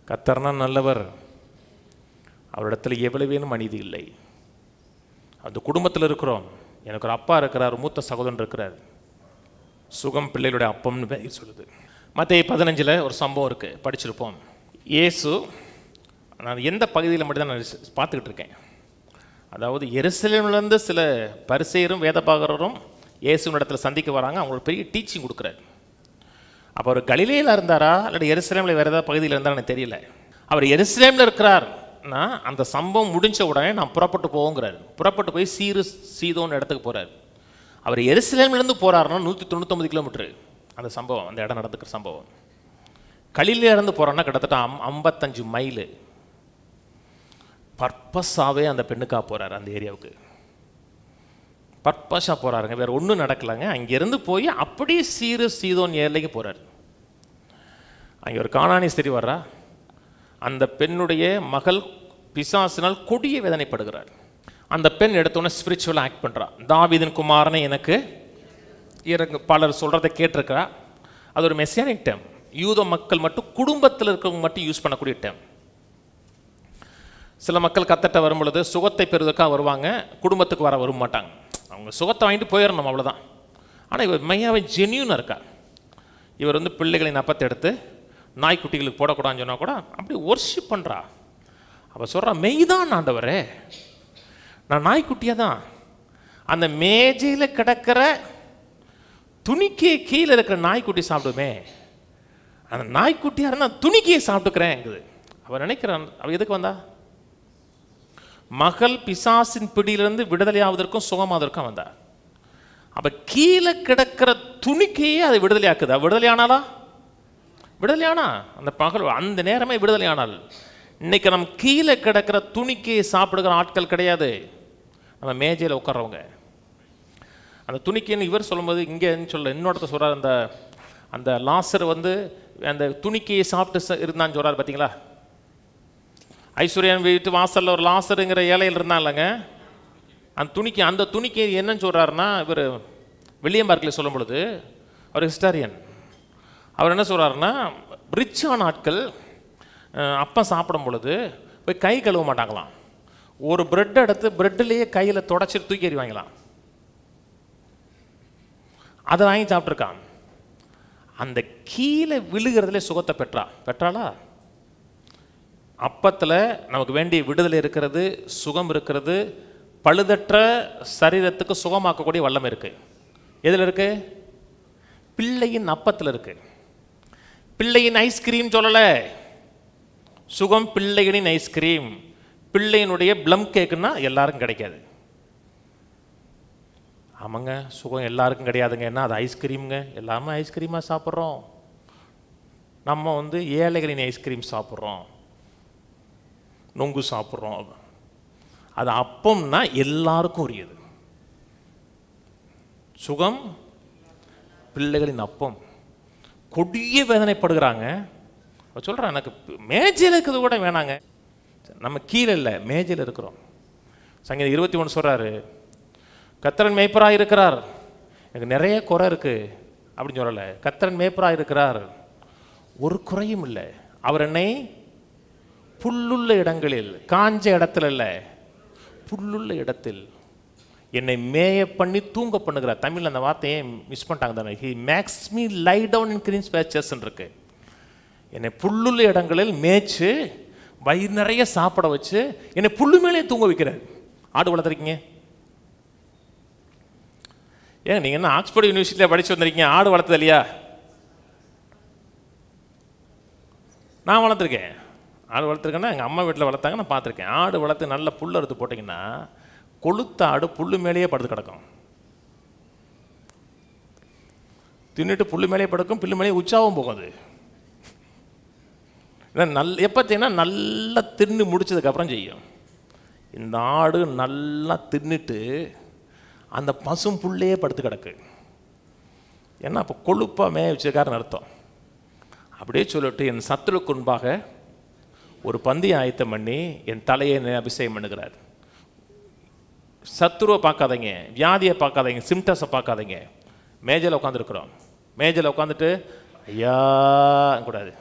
Speaker 1: கர்த்தர்னா நல்லவர், அவரிடத்தில் எவ்வளவேனும் அநீதி இல்லை. அந்த குடும்பத்தில் இருக்கிறோம். எனக்கு ஒரு அப்பா இருக்கிறார், மூத்த சகோதரன் இருக்கிறார். சுகம் பிள்ளைகளுடைய அப்பம்னு பேர் சொல்லுது. மத்தேயு 15 ஒரு சம்பவம் இருக்குது, படிச்சிருப்போம். இயேசு, நான் எந்த பகுதியில் மட்டும் தான் நான் பார்த்துக்கிட்டு இருக்கேன். அதாவது எருசலேமிலிருந்து சில பரிசேயரும் வேதபாரகரும் இயேசுவின் இடத்துல சந்திக்க வராங்க. அவங்களுக்கு பெரிய டீச்சிங் கொடுக்குறாரு. அப்போ அவர் கலிலேயில் இருந்தாரா இல்லாட்டி எருசலேமில் வேறு ஏதாவது பகுதியில் இருந்தாலும் எனக்கு தெரியல. அவர் எருசலேமில் இருக்கிறார்னா அந்த சம்பவம் முடிஞ்ச உடனே நான் புறப்பட்டு போவோங்கிறார். புறப்பட்டு போய் சீதோன்னு இடத்துக்கு போகிறார். அவர் எருசலேமிலேருந்து போகிறாருன்னா 199 கிலோமீட்டரு அந்த சம்பவம், அந்த இடம் நடந்துக்கிற சம்பவம். கலிலேயிலேருந்து போகிறான்னா கிட்டத்தட்ட 55 மைலு. பர்பஸாகவே அந்த பெண்ணுக்காக போகிறார், அந்த ஏரியாவுக்கு பர்பஸாக போகிறாருங்க, வேறு ஒன்றும் நடக்கலைங்க. அங்கேருந்து போய் அப்படியே சீதோன் ஏர்லைக்கு போகிறார். அங்கே ஒரு கானானி ஸ்திரீ வர்றா. அந்த பெண்ணுடைய மகள் பிசாசினால் கொடிய வேதனைப்படுகிறார். அந்த பெண் எடுத்தோன்னே ஸ்பிரிச்சுவலாக ஆக்ட் பண்ணுறா. தாவீதின் குமாரனை எனக்கு இறங்கு, பலர் சொல்கிறத கேட்டிருக்கிறா. அது ஒரு மெசியானிக் டேம். யூத மக்கள் மட்டும், குடும்பத்தில் இருக்கிறவங்க மட்டும் யூஸ் பண்ணக்கூடிய டேம். சில மக்கள் கத்தட்ட வரும் பொழுது சுகத்தை பெறுவதற்காக வருவாங்க, குடும்பத்துக்கு வர மாட்டாங்க. அவங்க சுகத்தை வாங்கிட்டு போயிடணும், அவ்வளோதான். ஆனால் இவர் மையாவே ஜென்யூனாக இருக்கா. இவர் பிள்ளைகளின் அப்பத்தை எடுத்து நாய்க்குட்டிகளுக்கு போடக்கூடாதுன்னு சொன்னால் கூட அப்படி ஒர்ஷிப் பண்ணுறா. அவள் சொல்கிறா, மெய்தான் ஆண்டவரே, நான் நாய்க்குட்டியாக தான் அந்த மேஜையில் கிடக்கிற துணிக்கே கீழே இருக்கிற நாய்க்குட்டி சாப்பிடுமே, அந்த நாய்க்குட்டியாக இருந்தால் துணிக்கையை சாப்பிட்டுக்கிறேங்குது. அவள் நினைக்கிறான், அவள் எதுக்கு வந்தா? மகள் பிசாசின் பிடியிலிருந்து விடுதலையாவதற்கும் சுகமாவதற்கும் வந்தா. அப்போ கீழே கிடக்கிற துணிக்கையே அதை விடுதலையாக்குதா? விடுதலையானாலா? விடுதலையானா அந்த மகள் அந்த நேரமே விடுதலையானால். இன்னைக்கு நம்ம கீழே கிடக்கிற துணிக்கையை சாப்பிடுகிற ஆட்கள் கிடையாது, நம்ம மேஜையில் உட்கார்றவங்க. அந்த துணிக்கைன்னு இவர் சொல்லும்போது இங்கே சொல்ல இன்னொருத்த சொல்கிறார், அந்த அந்த லாசர் அந்த துணிக்கையை சாப்பிட்டு இருந்தான்னு சொல்கிறார். பார்த்தீங்களா? ஐஸ்வர்யன் வீட்டு வாசலில் ஒரு லாசருங்கிற ஏழையில் இருந்தான் இல்லைங்க, அந்த துணிக்கை என்னன்னு சொல்கிறாருன்னா, இவர் வில்லியம் பார்க்கில் சொல்லும் பொழுது அவர் ஹிஸ்டாரியன், அவர் என்ன சொல்கிறாருன்னா, ரிச்சான ஆட்கள் அப்பம் சாப்பிடும் பொழுது போய் கை கழுவ மாட்டாங்களாம். ஒரு பிரெட் எடுத்து பிரெட்லேயே கையில் தொடச்சிட்டு தூக்கி எறிவாங்களாம். அதை வாங்கி சாப்பிட்ருக்கான். அந்த கீழே விழுகிறதுலே சுகத்தை பெற்றாளா? அப்பத்தில் நமக்கு வேண்டிய விடுதலை இருக்கிறது, சுகம் இருக்கிறது, பழுதற்ற சரீரத்துக்கு சுகமாக்கக்கூடிய வல்லமை இருக்கு. எதில் இருக்கு? பிள்ளையின் அப்பத்தில் இருக்கு. பிள்ளையின் ஐஸ்கிரீம் சொல்லலை, சுகம் பிள்ளைகளின் ஐஸ்கிரீம். பிள்ளையினுடைய ப்ளம் கேக்குன்னா எல்லாருக்கும் கிடைக்காது. ஆமாங்க, சுகம் எல்லாருக்கும் கிடையாதுங்க. என்ன அது ஐஸ்கிரீமுங்க, எல்லாமே ஐஸ்கிரீமாக சாப்பிட்றோம். நம்ம ஏழைகளின் ஐஸ்கிரீம் சாப்பிட்றோம், நொங்கு சாப்பிட்றோம். அது அப்பம்னா எல்லாருக்கும் உரியது. சுகம் பிள்ளைகளின் அப்பம். கொடிய வேதனைப்படுகிறாங்க. சொல்கிறேன், எனக்கு மேஜையில் இருக்கிறது கூட வேணாங்க. நம்ம கீழே இல்லை, மேஜையில் இருக்கிறோம். சங்கீதம் 21 சொல்கிறாரு, கர்த்தர் மேய்ப்பராக இருக்கிறார், எனக்கு நிறைய குறை இருக்குது அப்படின்னு சொல்லலை. கர்த்தர் மேய்ப்பராக இருக்கிறார், ஒரு குறையும் இல்லை. அவர் என்னை புல்லுள்ள இடங்களில், காஞ்ச இடத்துல இல்லை, புல்லுள்ள இடத்தில் என்னை மேய பண்ணி தூங்க பண்ணுகிறார். தமிழில் அந்த வார்த்தையை மிஸ் பண்ணிட்டாங்க தானே. He makes me lie down in green பேச்சஸ்ன்னு இருக்கு. என்னை புல்லுள்ள இடங்களில் மேய்ச்சு வயிறு நிறைய சாப்பிட வச்சு என்னை புல்லு மேலே தூங்க வைக்கிறார். ஆடு வளர்த்துருக்கீங்க? ஏங்க நீங்கள் என்ன ஆக்ஸ்போர்ட் யூனிவர்சிட்டியில் படித்து வந்திருக்கீங்க, ஆடு வளர்த்தது இல்லையா? நான் வளர்த்துருக்கேன். ஆடு வளர்த்துருக்கேன்னா எங்கள் அம்மா வீட்டில் வளர்த்தாங்க, நான் பார்த்துருக்கேன். ஆடு வளர்த்து நல்ல புல் அறுத்து போட்டிங்கன்னா கொளுத்த ஆடு புல்லு மேலேயே படுத்து கிடக்கும். தின்னுட்டு புல்லு மேலேயே படுக்கும், புல்லு மேலேயே உச்சாவும் போகும். அது எப்போ நல்லா தின்னு முடிச்சதுக்கப்புறம் செய்யும். இந்த ஆடு நல்லா தின்னுட்டு அந்த பசும் புல்லையே படுத்து கிடக்கு. ஏன்னா அப்போ கொழுப்பாக மேய வச்சிருக்காருன்னு அர்த்தம். அப்படியே சொல்லிட்டு என் சத்துருக்கு முன்பாக ஒரு பந்தியை ஆயத்தம் பண்ணி என் தலையை அபிஷேகம் பண்ணுகிறார். சத்துருவை பார்க்காதீங்க, வியாதியை பார்க்காதீங்க, சிம்டம்ஸை பார்க்காதீங்க. மேஜையில் உட்காந்துருக்குறோம். மேஜையில் உட்காந்துட்டு ஐயா கூடாது.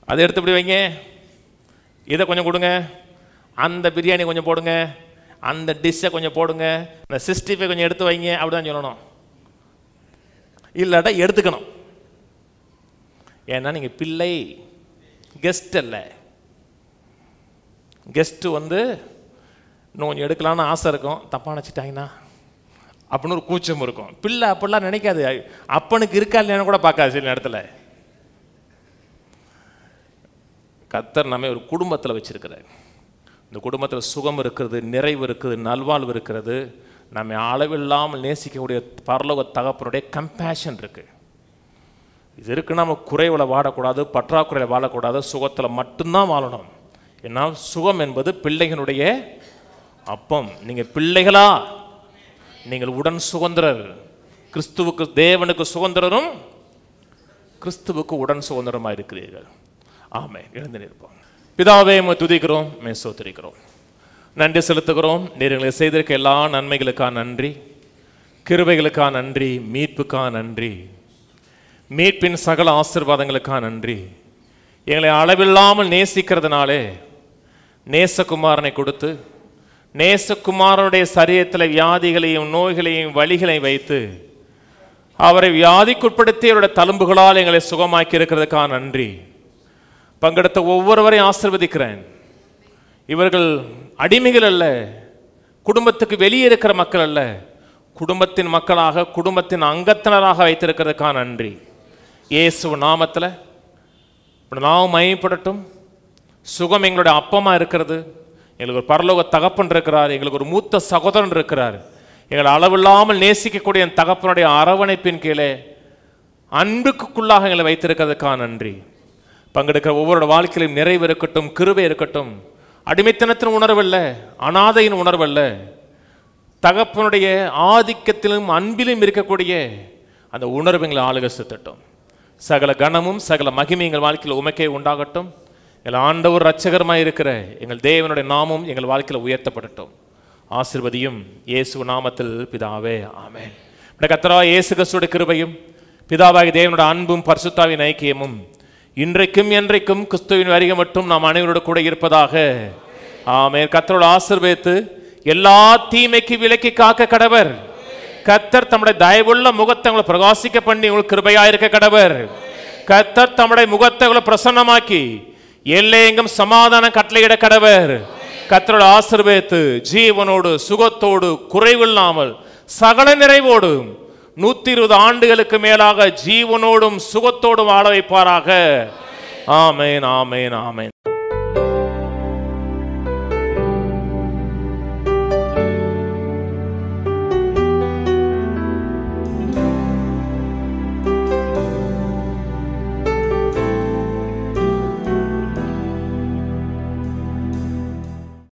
Speaker 1: அதை எடுத்து இப்படி வைங்க, இதை கொஞ்சம் கொடுங்க, அந்த பிரியாணி கொஞ்சம் போடுங்க, அந்த டிஷ்ஷை கொஞ்சம் போடுங்க, அந்த 65 கொஞ்சம் எடுத்து வைங்க, அப்படிதான் சொல்லணும். இல்லாட்டா எடுத்துக்கணும். ஏன்னா நீங்கள் பிள்ளை, கெஸ்ட் அல்ல. கெஸ்ட்டு இன்னும் கொஞ்சம் எடுக்கலான்னு ஆசை இருக்கும், தப்பாக நினச்சிட்டாங்கன்னா அப்படின்னு ஒரு கூச்சம் இருக்கும். பிள்ளை அப்படிலாம் நினைக்காது. அப்பனுக்கு இருக்கா இல்லைன்னு கூட பார்க்காது சில நேரத்தில். கர்த்தர் நம்ம ஒரு குடும்பத்தில் வச்சிருக்கிறார். இந்த குடும்பத்தில் சுகம் இருக்கிறது, நிறைவு இருக்குது, நல்வாழ்வு இருக்கிறது. நம்ம அளவில்லாமல் நேசிக்கக்கூடிய பரலோக தகப்பனுடைய கம்பேஷன் இருக்கு. இது இருக்குன்னா நம்ம குறைவில் வாழக்கூடாது, பற்றாக்குறையில் வாழக்கூடாது, சுகத்தில் மட்டும்தான் வாழணும். ஏன்னா சுகம் என்பது பிள்ளைகளுடைய அப்பம். நீங்கள் பிள்ளைகளா, நீங்கள் உடன் சுதந்திரர். கிறிஸ்துவுக்கு, தேவனுக்கு சுதந்திரரும் கிறிஸ்துவுக்கு உடன் சுதந்திரமாக இருக்கிறீர்கள். ஆமே. எழுந்து நிற்போம். பிதாவே, துதிக்கிறோம், சோத்திரிக்கிறோம், நன்றி செலுத்துகிறோம். நீர் எங்களை செய்திருக்க எல்லா நன்மைகளுக்காக நன்றி, கிருபைகளுக்காக நன்றி, மீட்புக்காக நன்றி, மீட்பின் சகல ஆசீர்வாதங்களுக்காக நன்றி. எங்களை அளவில்லாமல் நேசிக்கிறதுனாலே நேசகுமாரனை கொடுத்து, நேசகுமாரனுடைய சரீரத்தில் வியாதிகளையும் நோய்களையும் வலிகளையும் வைத்து அவரை வியாதிக்குட்படுத்தி அவருடைய தழும்புகளால் எங்களை சுகமாக்கி இருக்கிறதுக்காக நன்றி. பங்கெடுத்த ஒவ்வொருவரையும் ஆசீர்வதிக்கிறேன். இவர்கள் அடிமைகள் அல்ல, குடும்பத்துக்கு வெளியே இருக்கிற மக்கள் அல்ல, குடும்பத்தின் மக்களாக, குடும்பத்தின் அங்கத்தினராக வைத்திருக்கிறதுக்காக நன்றி. இயேசு நாமத்தில் நாமும் மகிமைப்படட்டும். சுகம் எங்களுடைய அப்பமாக இருக்கிறது. எங்களுக்கு ஒரு பரலோக தகப்பன் இருக்கிறார், எங்களுக்கு ஒரு மூத்த சகோதரன் இருக்கிறார். எங்களை அளவில்லாமல் நேசிக்கக்கூடிய என் தகப்பனுடைய அரவணைப்பின் கீழே அன்புக்குள்ளாக எங்களை வைத்திருக்கிறதுக்காக நன்றி. பங்கெடுக்கிற ஒவ்வொரு வாழ்க்கையிலும் நிறைவு இருக்கட்டும், கிருபை இருக்கட்டும். அடிமைத்தனத்தின் உணர்வல்ல, அனாதையின் உணர்வல்ல, தகப்பனுடைய ஆதிக்கத்திலும் அன்பிலும் இருக்கக்கூடிய அந்த உணர்வு எங்களை ஆளுக செலுத்தட்டும். சகல கனமும் சகல மகிமை எங்கள் வாழ்க்கையில் உமக்கே உண்டாகட்டும். எங்கள் ஆண்டவர் இரட்சகரமாய் இருக்கிற எங்கள் தேவனுடைய நாமம் எங்கள் வாழ்க்கையில் உயர்த்தப்படட்டும். ஆசீர்வதியும் இயேசு நாமத்தில் பிதாவே, ஆமென். கர்த்தராகிய இயேசு கிறிஸ்துவின் கிருபையும் பிதாவாகிய தேவனுடைய அன்பும் பரிசுத்தாவின் ஐக்கியமும் இன்றைக்கும் என்றைக்கும் கிறிஸ்துவின் வருகை மட்டும் நாம் அனைவரோடு கூட இருப்பதாக. ஆமென். கர்த்தரோடு ஆசீர்வதித்து எல்லா தீமைக்கு விலக்கி காக்க கடவர். கர்த்தர் தம்முடைய தயவுள்ள முகத்தை உங்களை பிரகாசிக்க பண்ணி உங்களுக்கு கிருபையாயிருக்க கடவர். கர்த்தர் தம்முடைய முகத்தை உங்களை பிரசன்னமாக்கி எல்லையெங்கும் சமாதானம் கட்டளையிட கடவர். கர்த்தரோடு ஆசீர்வதித்து ஜீவனோடு சுகத்தோடு குறைவில்லாமல் சகல நிறைவோடு 120 ஆண்டுகளுக்கு மேலாக ஜீவனோடும் சுகத்தோடும் வாழ வைப்பாராக. ஆமென், ஆமென், ஆமென்.